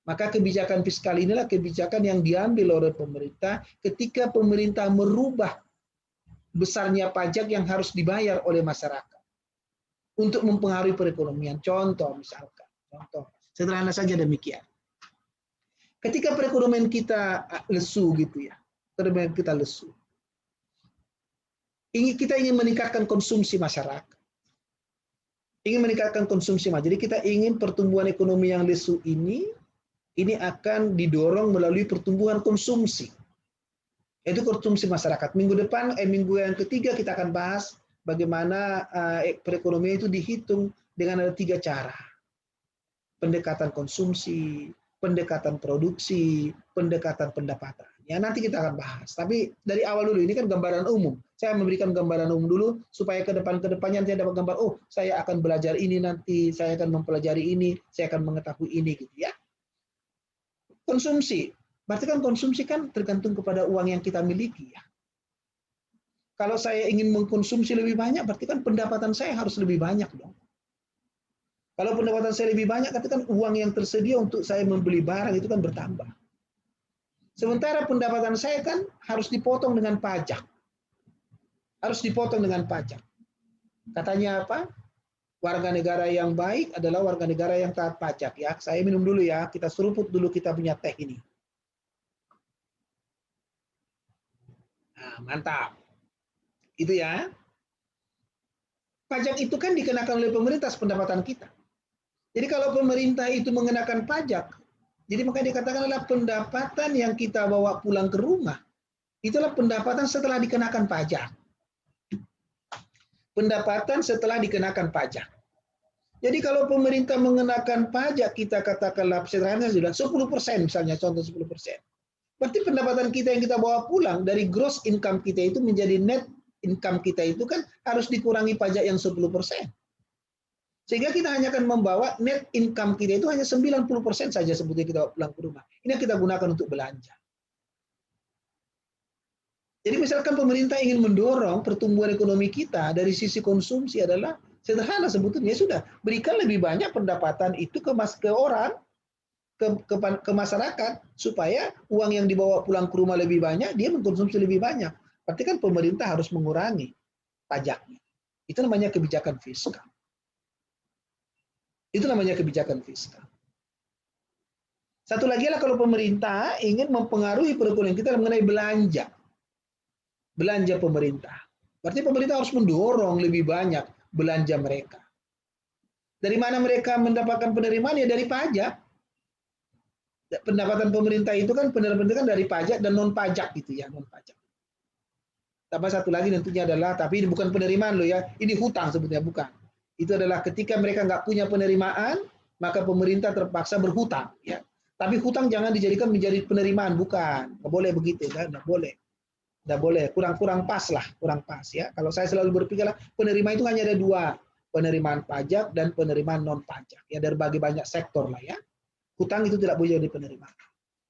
Maka kebijakan fiskal inilah kebijakan yang diambil oleh pemerintah ketika pemerintah merubah besarnya pajak yang harus dibayar oleh masyarakat untuk mempengaruhi perekonomian. Contoh misalkan, sederhana saja demikian. Ketika perekonomian kita lesu gitu ya, perekonomian kita lesu, kita ingin meningkatkan konsumsi masyarakat, jadi kita ingin pertumbuhan ekonomi yang lesu ini akan didorong melalui pertumbuhan konsumsi. Itu konsumsi masyarakat. Minggu yang ketiga kita akan bahas bagaimana perekonomian itu dihitung dengan ada 3 cara. Pendekatan konsumsi, pendekatan produksi, pendekatan pendapatan. Ya nanti kita akan bahas. Tapi dari awal dulu, ini kan gambaran umum. Saya memberikan gambaran umum dulu supaya kedepannya saya dapat gambar. Oh, saya akan belajar ini nanti, saya akan mempelajari ini, saya akan mengetahui ini gitu ya. Konsumsi. Berarti kan konsumsi kan tergantung kepada uang yang kita miliki ya. Kalau saya ingin mengkonsumsi lebih banyak, berarti kan pendapatan saya harus lebih banyak dong. Kalau pendapatan saya lebih banyak, berarti kan uang yang tersedia untuk saya membeli barang itu kan bertambah. Sementara pendapatan saya kan harus dipotong dengan pajak. harus dipotong dengan pajak. Katanya apa? Warga negara yang baik adalah warga negara yang taat pajak ya. Saya minum dulu ya, kita seruput dulu kita punya teh ini. Nah, mantap. Itu ya. Pajak itu kan dikenakan oleh pemerintah pendapatan kita. Jadi kalau pemerintah itu mengenakan pajak, jadi makanya dikatakan adalah pendapatan yang kita bawa pulang ke rumah, itulah pendapatan setelah dikenakan pajak. Pendapatan setelah dikenakan pajak. Jadi kalau pemerintah mengenakan pajak, kita katakanlah sederhana sudah 10% misalnya, contoh 10%. Berarti pendapatan kita yang kita bawa pulang dari gross income kita itu menjadi net income kita itu kan harus dikurangi pajak yang 10%. Sehingga kita hanya akan membawa net income kita itu hanya 90% saja sebetulnya kita bawa pulang ke rumah. Ini yang kita gunakan untuk belanja. Jadi misalkan pemerintah ingin mendorong pertumbuhan ekonomi kita dari sisi konsumsi adalah sederhana sebetulnya sudah berikan lebih banyak pendapatan itu ke orang, ke masyarakat supaya uang yang dibawa pulang ke rumah lebih banyak, dia mengkonsumsi lebih banyak. Berarti kan pemerintah harus mengurangi pajaknya. Itu namanya kebijakan fiskal. Itu namanya kebijakan fiskal. Satu lagi adalah kalau pemerintah ingin mempengaruhi perekonomian kita mengenai belanja. Belanja pemerintah. Berarti pemerintah harus mendorong lebih banyak belanja mereka. Dari mana mereka mendapatkan penerimaan? Ya dari pajak. Pendapatan pemerintah itu kan penerimaan dari pajak dan non pajak gitu ya, non pajak. Tambah satu lagi tentunya adalah, tapi ini bukan penerimaan loh ya, ini hutang sebetulnya bukan. Itu adalah ketika mereka nggak punya penerimaan, maka pemerintah terpaksa berhutang. Ya. Tapi hutang jangan dijadikan menjadi penerimaan, bukan. Nggak boleh begitu kan, nggak boleh. Nggak boleh, kurang pas lah, kurang pas ya. Kalau saya selalu berpikir penerimaan itu hanya ada dua, penerimaan pajak dan penerimaan non pajak. Ya dari bagi banyak sektor lah ya. Hutang itu tidak boleh jadi penerimaan.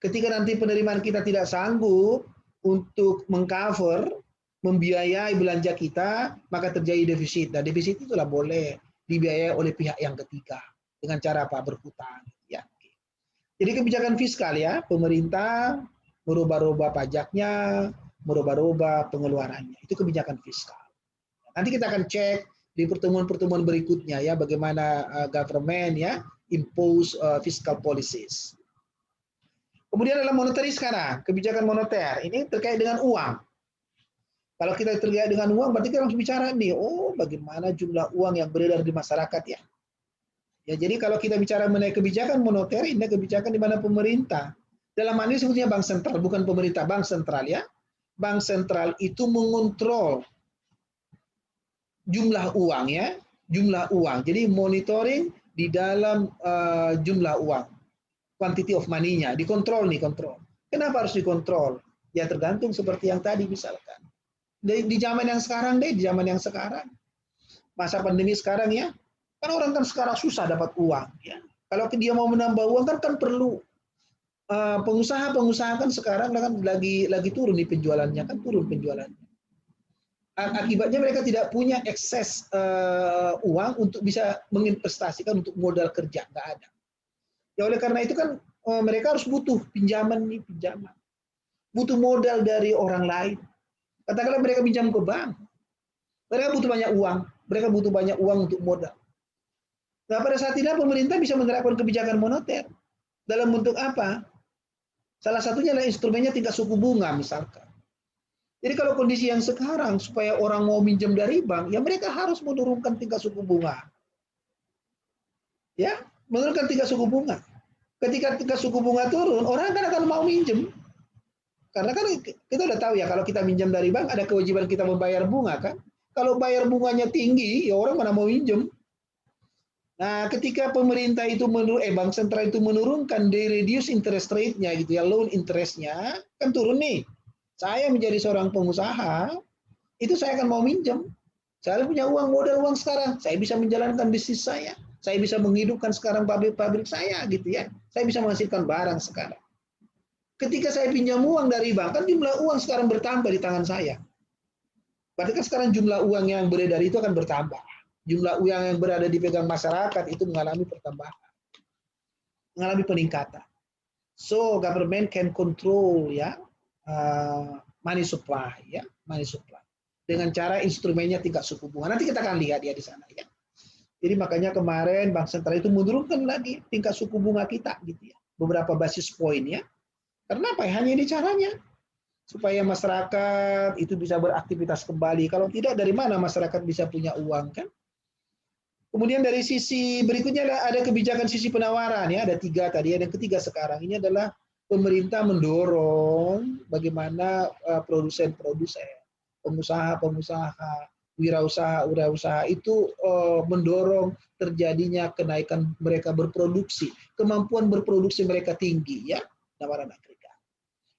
Ketika nanti penerimaan kita tidak sanggup untuk mengcover membiayai belanja kita, maka terjadi defisit. Dan defisit itulah boleh dibiayai oleh pihak yang ketiga dengan cara apa? Berhutang. Ya. Jadi kebijakan fiskal ya, pemerintah merubah-rubah pajaknya, merubah-rubah pengeluarannya. Itu kebijakan fiskal. Nanti kita akan cek di pertemuan-pertemuan berikutnya ya, bagaimana government ya impose fiscal policies. Kemudian adalah monetary sekarang, kebijakan moneter. Ini terkait dengan uang. Kalau kita terkait dengan uang, berarti kita harus bicara nih, oh bagaimana jumlah uang yang beredar di masyarakat ya. Ya jadi kalau kita bicara mengenai kebijakan moneter, ini kebijakan di mana pemerintah. Dalam hal ini sebetulnya bank sentral, bukan pemerintah, bank sentral ya. Bank sentral itu mengontrol jumlah uang ya, jumlah uang. Jadi monitoring di dalam jumlah uang, quantity of money-nya, dikontrol nih, kontrol. Kenapa harus dikontrol? Ya tergantung seperti yang tadi misalkan. Di zaman yang sekarang deh, di zaman yang sekarang, masa pandemi sekarang ya, kan orang kan sekarang susah dapat uang ya. Kalau dia mau menambah uang kan perlu pengusaha-pengusaha kan sekarang kan lagi turun nih penjualannya, kan turun penjualannya. Akibatnya mereka tidak punya ekses uang untuk bisa menginvestasikan untuk modal kerja, nggak ada. Ya oleh karena itu kan mereka harus butuh pinjaman. Butuh modal dari orang lain. Katakanlah mereka pinjam ke bank. Mereka butuh banyak uang untuk modal. Nah, pada saat ini pemerintah bisa menerapkan kebijakan moneter. Dalam bentuk apa? Salah satunya adalah instrumennya tingkat suku bunga misalkan. Jadi kalau kondisi yang sekarang supaya orang mau minjem dari bank, ya mereka harus menurunkan tingkat suku bunga. Ya, menurunkan tingkat suku bunga. Ketika tingkat suku bunga turun, orang kan akan mau minjem. Karena kan kita udah tahu ya kalau kita minjem dari bank ada kewajiban kita membayar bunga kan. Kalau bayar bunganya tinggi, ya orang mana mau minjem. Nah, ketika pemerintah itu bank sentral itu menurunkan reduce interest rate-nya gitu ya, loan interest-nya kan turun nih. Saya menjadi seorang pengusaha, itu saya akan mau minjem. Saya punya modal uang sekarang, saya bisa menjalankan bisnis saya. Saya bisa menghidupkan sekarang pabrik-pabrik saya gitu ya. Saya bisa menghasilkan barang sekarang. Ketika saya pinjam uang dari bank, kan jumlah uang sekarang bertambah di tangan saya. Berarti kan sekarang jumlah uang yang beredar itu akan bertambah. Jumlah uang yang berada di pegang masyarakat itu mengalami pertambahan. Mengalami peningkatan. So, government can control ya money supply ya, money supply. dengan cara instrumennya tingkat suku bunga. Nanti kita akan lihat ya di sana ya. Jadi makanya kemarin Bank Sentral itu menurunkan lagi tingkat suku bunga kita gitu ya. Beberapa basis poin ya. Karena apa? Hanya ini caranya. Supaya masyarakat itu bisa beraktivitas kembali. Kalau tidak, dari mana masyarakat bisa punya uang kan? Kemudian dari sisi berikutnya ada kebijakan sisi penawaran ya, ada 3 tadi, ada yang ketiga sekarang ini adalah pemerintah mendorong bagaimana produsen-produsen, pengusaha-pengusaha, wirausaha itu mendorong terjadinya kenaikan mereka berproduksi, kemampuan berproduksi mereka tinggi ya, penawaran agregat.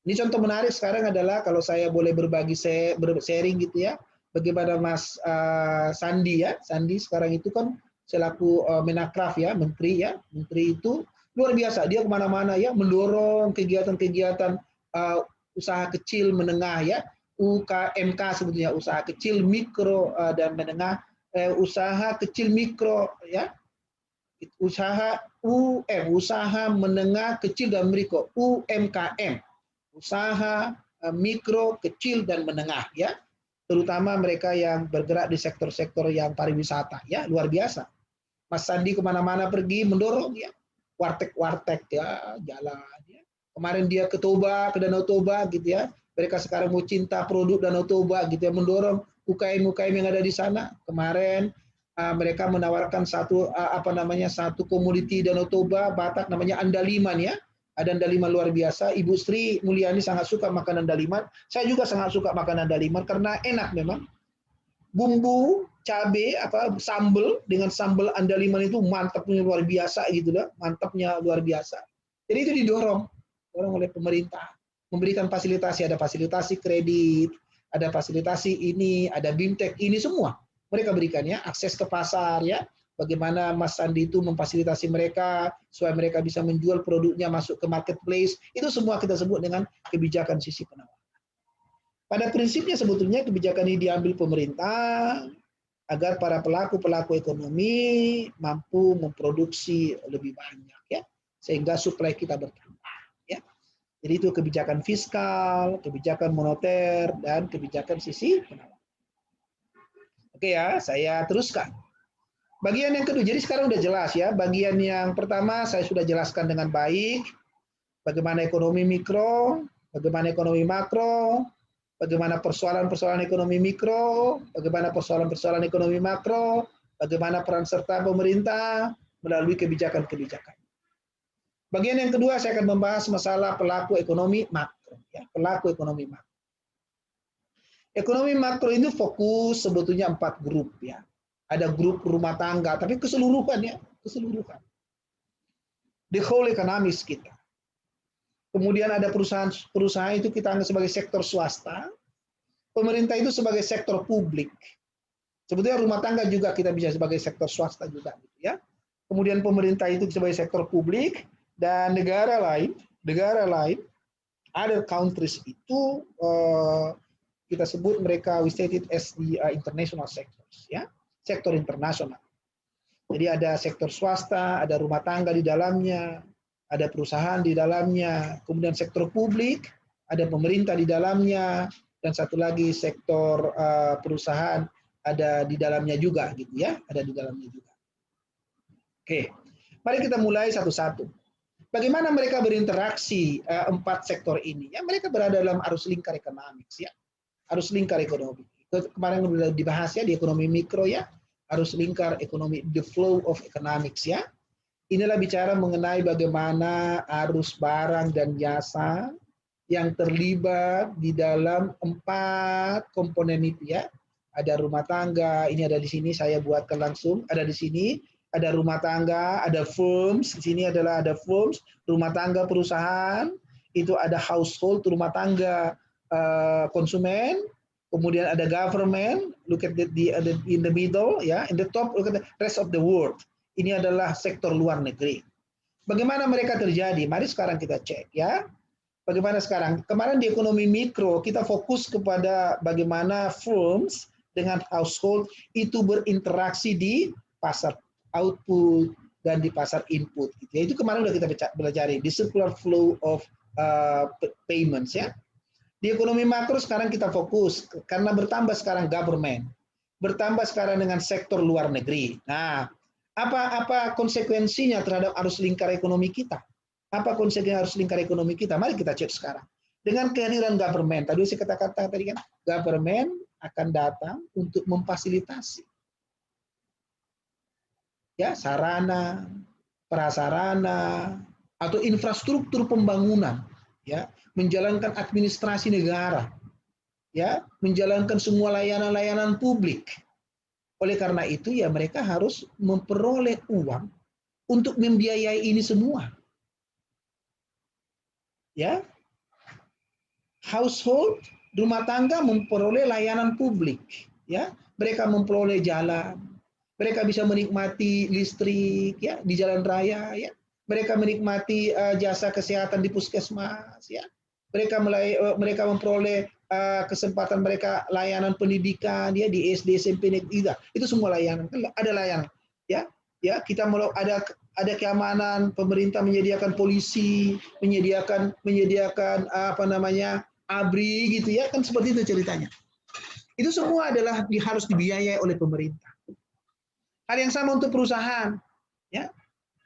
Ini contoh menarik sekarang adalah kalau saya boleh berbagi sharing gitu ya, bagaimana Mas Sandi ya, Sandi sekarang itu kan selaku Menakraf ya, menteri itu luar biasa, dia kemana-mana ya, mendorong kegiatan-kegiatan usaha kecil menengah ya, UKMK sebetulnya, usaha kecil mikro dan menengah, usaha kecil mikro ya, usaha usaha menengah kecil dan mikro, UMKM, usaha mikro kecil dan menengah ya, terutama mereka yang bergerak di sektor-sektor yang pariwisata ya, luar biasa. Mas Sandi kemana-mana pergi mendorong ya, warteg-warteg ya, jalan ya. Kemarin dia ke Toba, ke Danau Toba gitu ya, mereka sekarang mau cinta produk Danau Toba gitu ya, mendorong UKM-UKM yang ada di sana. Kemarin mereka menawarkan satu komoditi Danau Toba Batak namanya andaliman ya. Ada andaliman luar biasa. Ibu Sri Mulyani sangat suka makan andaliman. Saya juga sangat suka makan andaliman karena enak memang. Bumbu cabe sambal dengan sambal andaliman itu mantapnya luar biasa gitu lah, mantapnya luar biasa. Jadi itu didorong oleh pemerintah, memberikan fasilitasi, ada fasilitasi kredit, ada fasilitasi ini, ada BIMTEK ini semua mereka berikan ya, akses ke pasar ya. Bagaimana Mas Sandi itu memfasilitasi mereka supaya mereka bisa menjual produknya masuk ke marketplace, itu semua kita sebut dengan kebijakan sisi penawaran. Pada prinsipnya sebetulnya kebijakan ini diambil pemerintah agar para pelaku ekonomi mampu memproduksi lebih banyak ya, sehingga suplai kita bertambah ya. Jadi itu kebijakan fiskal, kebijakan moneter, dan kebijakan sisi penawaran. Oke ya, saya teruskan. Bagian yang kedua, jadi sekarang udah jelas ya. Bagian yang pertama saya sudah jelaskan dengan baik, bagaimana ekonomi mikro, bagaimana ekonomi makro, bagaimana persoalan-persoalan ekonomi mikro, bagaimana persoalan-persoalan ekonomi makro, bagaimana peran serta pemerintah melalui kebijakan-kebijakan. Bagian yang kedua saya akan membahas masalah pelaku ekonomi makro. Ya, pelaku ekonomi makro. Ekonomi makro ini fokus sebetulnya 4 grup ya. Ada grup rumah tangga, tapi keseluruhan ya, keseluruhan. The whole economies kita. Kemudian ada perusahaan itu kita anggap sebagai sektor swasta, pemerintah itu sebagai sektor publik. Sebetulnya rumah tangga juga kita bisa sebagai sektor swasta juga, gitu ya. Kemudian pemerintah itu sebagai sektor publik, dan negara lain, other countries itu kita sebut mereka, we stated as the international sectors, ya, sektor internasional. Jadi ada sektor swasta, ada rumah tangga di dalamnya, ada perusahaan di dalamnya, kemudian sektor publik, ada pemerintah di dalamnya, dan satu lagi sektor perusahaan ada di dalamnya juga, gitu ya, ada di dalamnya juga. Oke, mari kita mulai satu-satu. Bagaimana mereka berinteraksi 4 sektor ini? Ya, mereka berada dalam arus lingkar economics, ya, arus lingkar ekonomi. Kemarin sudah dibahas ya di ekonomi mikro ya, arus lingkar ekonomi, the flow of economics ya. Inilah bicara mengenai bagaimana arus barang dan jasa yang terlibat di dalam 4 komponen itu ya. Ada rumah tangga, ini ada di sini saya buatkan langsung, ada di sini, ada rumah tangga, ada firms, di sini adalah ada firms, rumah tangga perusahaan, itu ada household, rumah tangga konsumen, kemudian ada government, look at in the middle ya, in the top look at the rest of the world. Ini adalah sektor luar negeri. Bagaimana mereka terjadi? Mari sekarang kita cek ya. Bagaimana sekarang? Kemarin di ekonomi mikro kita fokus kepada bagaimana firms dengan household itu berinteraksi di pasar output dan di pasar input. Ya, itu kemarin sudah kita pelajari di circular flow of payments ya. Di ekonomi makro sekarang kita fokus karena bertambah sekarang government, bertambah sekarang dengan sektor luar negeri. Nah, apa konsekuensinya terhadap arus lingkar ekonomi kita? Apa konsekuensi arus lingkar ekonomi kita? Mari kita cek sekarang. Dengan kehadiran government, tadi saya kata tadi kan, government akan datang untuk memfasilitasi ya sarana, prasarana atau infrastruktur pembangunan ya, menjalankan administrasi negara ya, menjalankan semua layanan-layanan publik. Oleh karena itu ya mereka harus memperoleh uang untuk membiayai ini semua. Ya. Household, rumah tangga memperoleh layanan publik, ya. Mereka memperoleh jalan. Mereka bisa menikmati listrik ya di jalan raya ya. Mereka menikmati jasa kesehatan di puskesmas ya. Mereka memperoleh kesempatan mereka layanan pendidikan ya di SD, SMP, negeri. Itu semua layanan. Ada layanan ya. Ya, kita ada keamanan, pemerintah menyediakan polisi, menyediakan apa namanya? ABRI gitu ya, kan seperti itu ceritanya. Itu semua adalah harus dibiayai oleh pemerintah. Hal yang sama untuk perusahaan, ya.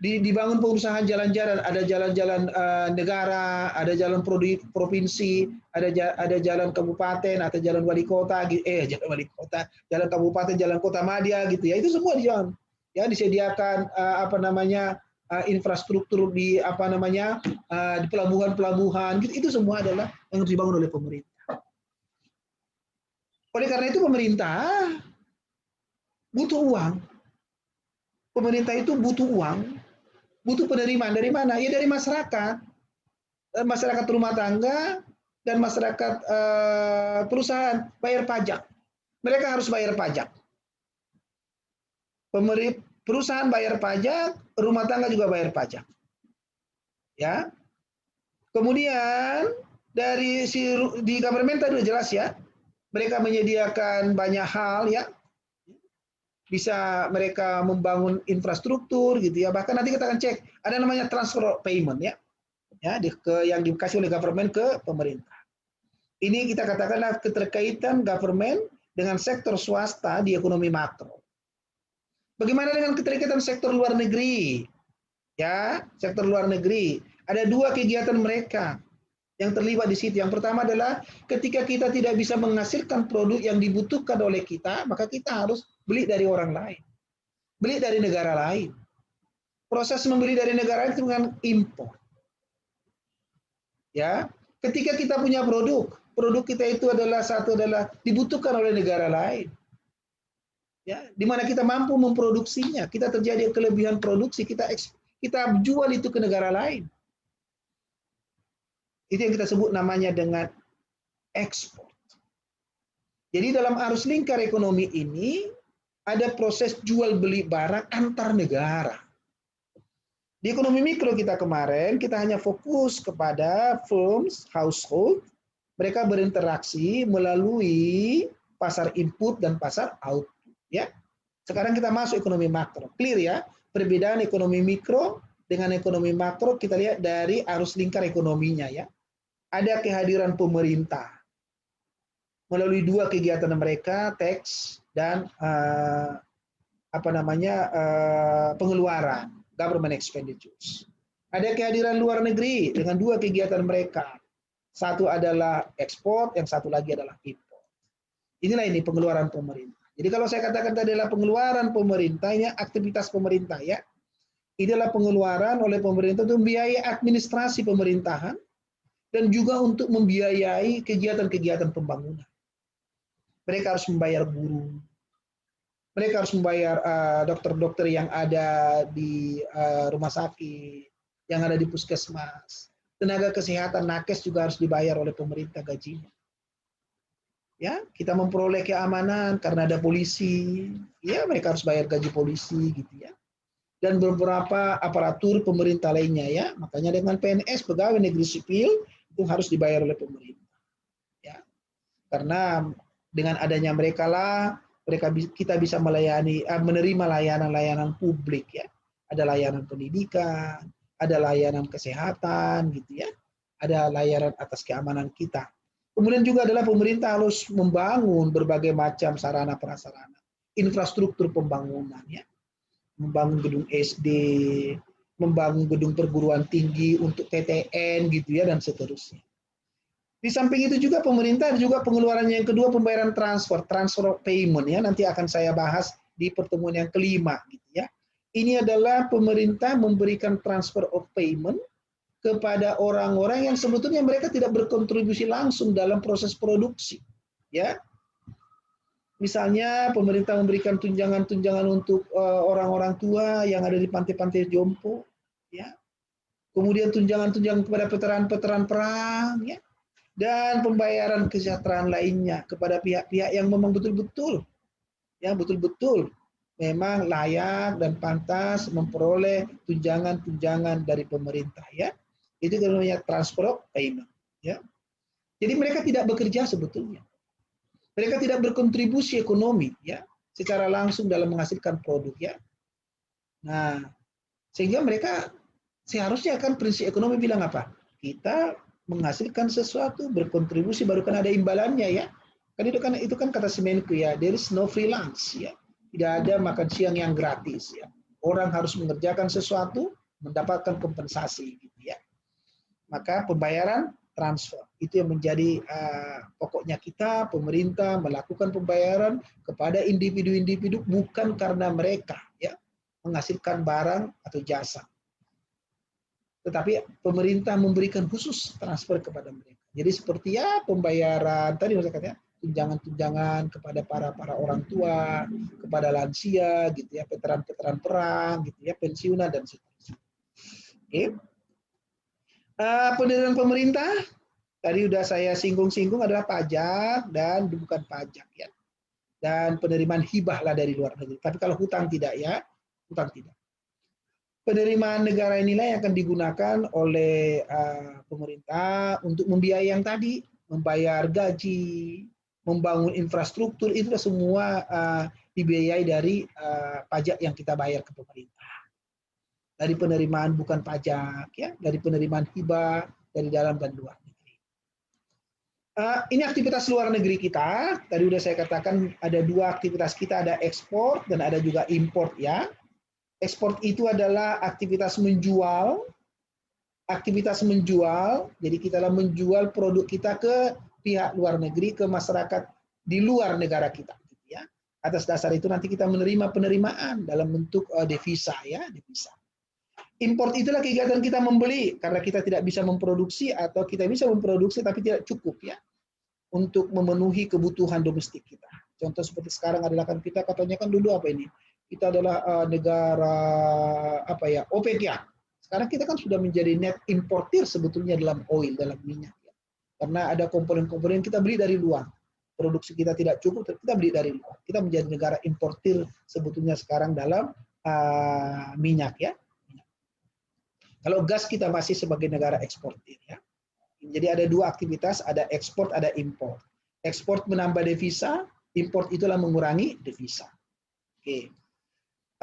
Dibangun perusahaan jalan-jalan, ada jalan-jalan negara, ada jalan provinsi, ada jalan kabupaten, atau jalan wali kota, jalan wali kota, jalan kabupaten, jalan kota madya gitu ya. Itu semua jalan. Ya, disediakan apa namanya? Infrastruktur di apa namanya? Di pelabuhan-pelabuhan gitu. Itu semua adalah yang harus dibangun oleh pemerintah. Oleh karena itu pemerintah butuh uang. Pemerintah itu butuh uang, butuh penerimaan dari mana? Ya dari masyarakat, masyarakat rumah tangga dan masyarakat perusahaan bayar pajak. Mereka harus bayar pajak. Perusahaan bayar pajak, rumah tangga juga bayar pajak. Ya. Kemudian di government tadi sudah jelas ya. Mereka menyediakan banyak hal ya. Bisa mereka membangun infrastruktur gitu ya. Bahkan nanti kita akan cek ada namanya transfer payment ya. Ya, yang dikasih oleh government ke pemerintah. Ini kita katakanlah keterkaitan government dengan sektor swasta di ekonomi makro. Bagaimana dengan keterikatan sektor luar negeri? Ya, sektor luar negeri. Ada dua kegiatan mereka yang terlibat di situ. Yang pertama adalah ketika kita tidak bisa menghasilkan produk yang dibutuhkan oleh kita, maka kita harus beli dari orang lain. Beli dari negara lain. Proses membeli dari negara lain itu dengan impor. Ya, ketika kita punya produk kita itu adalah dibutuhkan oleh negara lain. Ya, di mana kita mampu memproduksinya, kita terjadi kelebihan produksi, kita jual itu ke negara lain. Itu yang kita sebut namanya dengan ekspor. Jadi dalam arus lingkar ekonomi ini ada proses jual beli barang antar negara. Di ekonomi mikro kita kemarin, kita hanya fokus kepada firms, household, mereka berinteraksi melalui pasar input dan pasar output. Ya, sekarang kita masuk ekonomi makro. Clear ya, perbedaan ekonomi mikro dengan ekonomi makro kita lihat dari arus lingkar ekonominya ya. Ada kehadiran pemerintah melalui dua kegiatan mereka, tax dan pengeluaran, government expenditures. Ada kehadiran luar negeri dengan dua kegiatan mereka. Satu adalah ekspor, yang satu lagi adalah impor. Inilah ini pengeluaran pemerintah. Jadi kalau saya katakan tadi adalah pengeluaran pemerintah, ini aktivitas pemerintah ya. Inilah pengeluaran oleh pemerintah untuk membiayai administrasi pemerintahan dan juga untuk membiayai kegiatan-kegiatan pembangunan. Mereka harus membayar guru, mereka harus membayar dokter-dokter yang ada di rumah sakit, yang ada di puskesmas, tenaga kesehatan nakes juga harus dibayar oleh pemerintah gajinya. Ya, kita memperoleh keamanan karena ada polisi, ya mereka harus bayar gaji polisi gitu ya. Dan beberapa aparatur pemerintah lainnya ya, makanya dengan PNS pegawai negeri sipil itu harus dibayar oleh pemerintah. Ya. Karena dengan adanya mereka lah kita bisa menerima layanan-layanan publik ya. Ada layanan pendidikan, ada layanan kesehatan gitu ya. Ada layanan atas keamanan kita. Kemudian juga adalah pemerintah harus membangun berbagai macam sarana prasarana, infrastruktur pembangunan, ya, membangun gedung SD, membangun gedung perguruan tinggi untuk PTN gitu ya dan seterusnya. Di samping itu juga pemerintah juga pengeluarannya yang kedua pembayaran transfer of payment ya, nanti akan saya bahas di pertemuan yang kelima gitu ya. Ini adalah pemerintah memberikan transfer of payment kepada orang-orang yang sebetulnya mereka tidak berkontribusi langsung dalam proses produksi ya. Misalnya pemerintah memberikan tunjangan-tunjangan untuk orang-orang tua yang ada di pantai-pantai jompo ya. Kemudian tunjangan-tunjangan kepada veteran-veteran perang ya, dan pembayaran kesejahteraan lainnya kepada pihak-pihak yang memang betul-betul memang layak dan pantas memperoleh tunjangan-tunjangan dari pemerintah ya. Itu namanya transfer of payment ya. Jadi mereka tidak bekerja sebetulnya. Mereka tidak berkontribusi ekonomi ya secara langsung dalam menghasilkan produk ya. Nah, sehingga mereka seharusnya kan prinsip ekonomi bilang apa? Kita menghasilkan sesuatu, berkontribusi, baru kan ada imbalannya ya. Kan itu kan kata si Menku ya, there is no freelance ya. Tidak ada makan siang yang gratis ya. Orang harus mengerjakan sesuatu, mendapatkan kompensasi gitu ya. Maka pembayaran transfer itu yang menjadi pokoknya kita pemerintah melakukan pembayaran kepada individu-individu bukan karena mereka ya menghasilkan barang atau jasa. Tetapi pemerintah memberikan khusus transfer kepada mereka. Jadi seperti ya pembayaran tadi saya katakan tunjangan-tunjangan kepada para orang tua, kepada lansia gitu ya, veteran-veteran perang gitu ya, pensiunan dan seterusnya. Oke. Penerimaan pemerintah tadi sudah saya singgung-singgung adalah pajak dan bukan pajak ya. Dan penerimaan hibah lah dari luar negeri. Tapi kalau hutang tidak ya, hutang tidak. Penerimaan negara inilah yang akan digunakan oleh pemerintah untuk membiayai yang tadi, membayar gaji, membangun infrastruktur, itu semua dibiayai dari pajak yang kita bayar ke pemerintah. Dari penerimaan bukan pajak, ya, dari penerimaan hibah dari dalam dan luar negeri. Ini aktivitas luar negeri kita. Tadi sudah saya katakan ada dua aktivitas kita, ada ekspor dan ada juga import ya. Ekspor itu adalah aktivitas menjual, jadi kita menjual produk kita ke pihak luar negeri, ke masyarakat di luar negara kita. Ya. Atas dasar itu nanti kita menerima penerimaan dalam bentuk devisa, ya, devisa. Import itulah kegiatan kita membeli karena kita tidak bisa memproduksi atau kita bisa memproduksi tapi tidak cukup ya untuk memenuhi kebutuhan domestik kita. Contoh seperti sekarang adalah kan kita katanya kan dulu apa ini? Kita adalah negara apa ya OPEC ya. Sekarang kita kan sudah menjadi net importer sebetulnya dalam oil, dalam minyak. Ya. Karena ada komponen-komponen kita beli dari luar. Produksi kita tidak cukup, kita beli dari luar. Kita menjadi negara importer sebetulnya sekarang dalam minyak ya. Kalau gas kita masih sebagai negara eksportir ya. Jadi ada dua aktivitas, ada ekspor, ada impor. Ekspor menambah devisa, import itulah mengurangi devisa. Oke.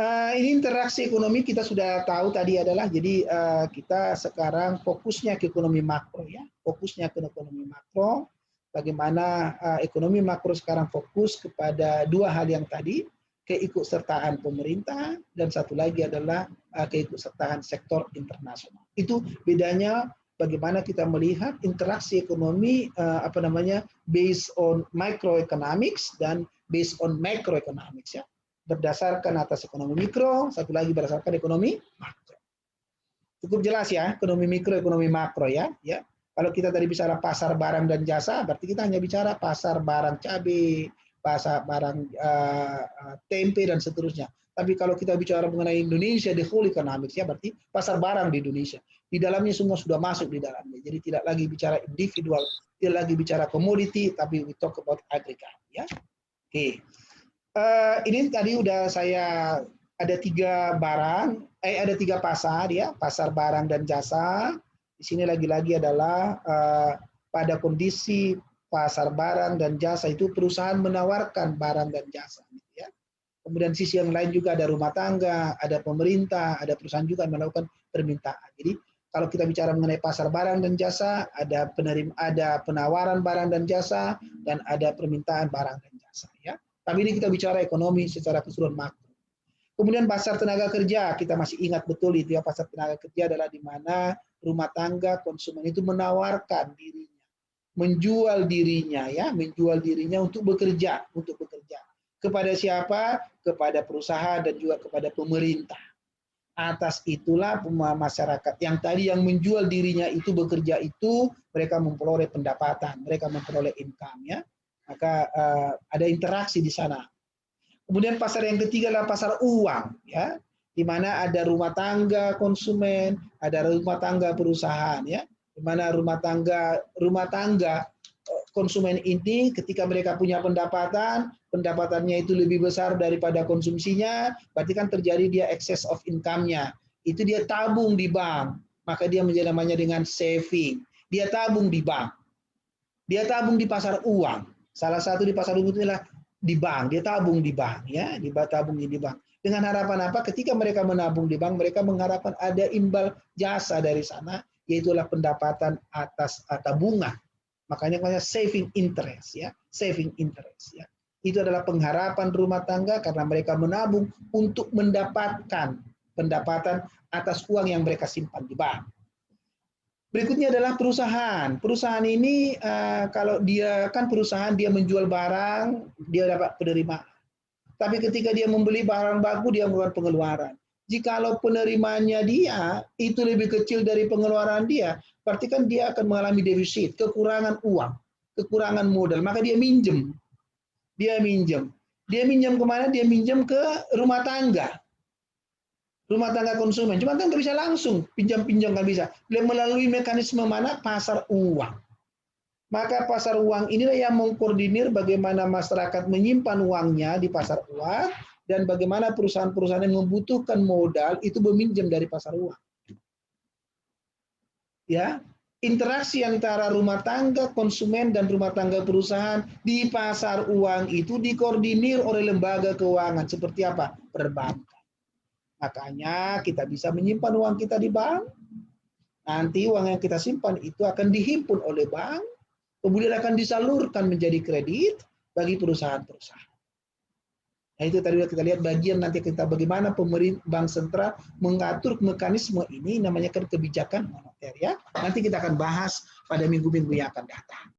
Ini interaksi ekonomi kita sudah tahu tadi adalah jadi kita sekarang fokusnya ke ekonomi makro ya, fokusnya ke ekonomi makro. Bagaimana ekonomi makro sekarang fokus kepada dua hal yang tadi, keikutsertaan pemerintah dan satu lagi adalah keikutsertaan sektor internasional. Itu bedanya bagaimana kita melihat interaksi ekonomi based on microeconomics dan based on macroeconomics ya. Berdasarkan atas ekonomi mikro, satu lagi berdasarkan ekonomi makro. Cukup jelas ya, ekonomi mikro, ekonomi makro ya. Ya. Kalau kita tadi bicara pasar barang dan jasa, berarti kita hanya bicara pasar barang cabai, pasar barang tempe dan seterusnya. Tapi kalau kita bicara mengenai Indonesia, the whole economics ya, berarti pasar barang di Indonesia. Di dalamnya semua sudah masuk di dalamnya. Jadi tidak lagi bicara individual, tidak lagi bicara komoditi, tapi we talk about aggregate ya. Oke. Ini tadi udah saya ada tiga pasar ya, pasar barang dan jasa. Di sini lagi-lagi adalah pada kondisi pasar barang dan jasa itu perusahaan menawarkan barang dan jasa. Ya. Kemudian sisi yang lain juga ada rumah tangga, ada pemerintah, ada perusahaan juga yang melakukan permintaan. Jadi Kalau kita bicara mengenai pasar barang dan jasa, ada penawaran barang dan jasa, dan ada permintaan barang dan jasa. Ya. Tapi ini kita bicara ekonomi secara keseluruhan makro. Kemudian pasar tenaga kerja, kita masih ingat betul itu ya, pasar tenaga kerja adalah di mana rumah tangga konsumen itu menawarkan dirinya, menjual dirinya ya, menjual dirinya untuk bekerja. Kepada siapa? Kepada perusahaan dan juga kepada pemerintah. Atas itulah masyarakat yang tadi yang menjual dirinya itu bekerja itu mereka memperoleh pendapatan, mereka memperoleh income ya. Maka ada interaksi di sana. Kemudian pasar yang ketiga adalah pasar uang ya, di mana ada rumah tangga konsumen, ada rumah tangga perusahaan ya. Di mana rumah tangga konsumen ini ketika mereka punya pendapatannya itu lebih besar daripada konsumsinya, berarti kan terjadi dia excess of income-nya. Itu dia tabung di bank, maka dia menjadi namanya dengan saving. Dia tabung di bank. Dia tabung di pasar uang. Salah satu di pasar uang itu adalah di bank, dia tabung di bank ya, tabung di bank. Dengan harapan apa? Ketika mereka menabung di bank, mereka mengharapkan ada imbal jasa dari sana, yaitu adalah pendapatan atas tabungan. Makanya saving interest ya, saving interest ya. Itu adalah pengharapan rumah tangga karena mereka menabung untuk mendapatkan pendapatan atas uang yang mereka simpan di bank. Berikutnya adalah perusahaan. Perusahaan ini kalau dia kan perusahaan dia menjual barang, dia dapat penerimaan. Tapi ketika dia membeli barang baku dia melakukan pengeluaran. Jikalau penerimaannya dia itu lebih kecil dari pengeluaran dia, berarti kan dia akan mengalami defisit, kekurangan uang, kekurangan modal, maka dia minjem. Dia minjem kemana? Dia minjem ke rumah tangga konsumen. Cuma kan nggak bisa langsung pinjam nggak bisa. Dia melalui mekanisme mana? Pasar uang. Maka pasar uang inilah yang mengkoordinir bagaimana masyarakat menyimpan uangnya di pasar uang dan bagaimana perusahaan-perusahaan yang membutuhkan modal itu meminjam dari pasar uang. Ya, interaksi antara rumah tangga konsumen dan rumah tangga perusahaan di pasar uang itu dikoordinir oleh lembaga keuangan seperti apa? Perbankan. Makanya kita bisa menyimpan uang kita di bank. Nanti uang yang kita simpan itu akan dihimpun oleh bank, kemudian akan disalurkan menjadi kredit bagi perusahaan-perusahaan. Nah, itu tadi kita lihat bagian nanti kita bagaimana pemerintah bank sentral mengatur mekanisme ini namanya kan kebijakan moneter ya. Nanti kita akan bahas pada minggu-minggu yang akan datang.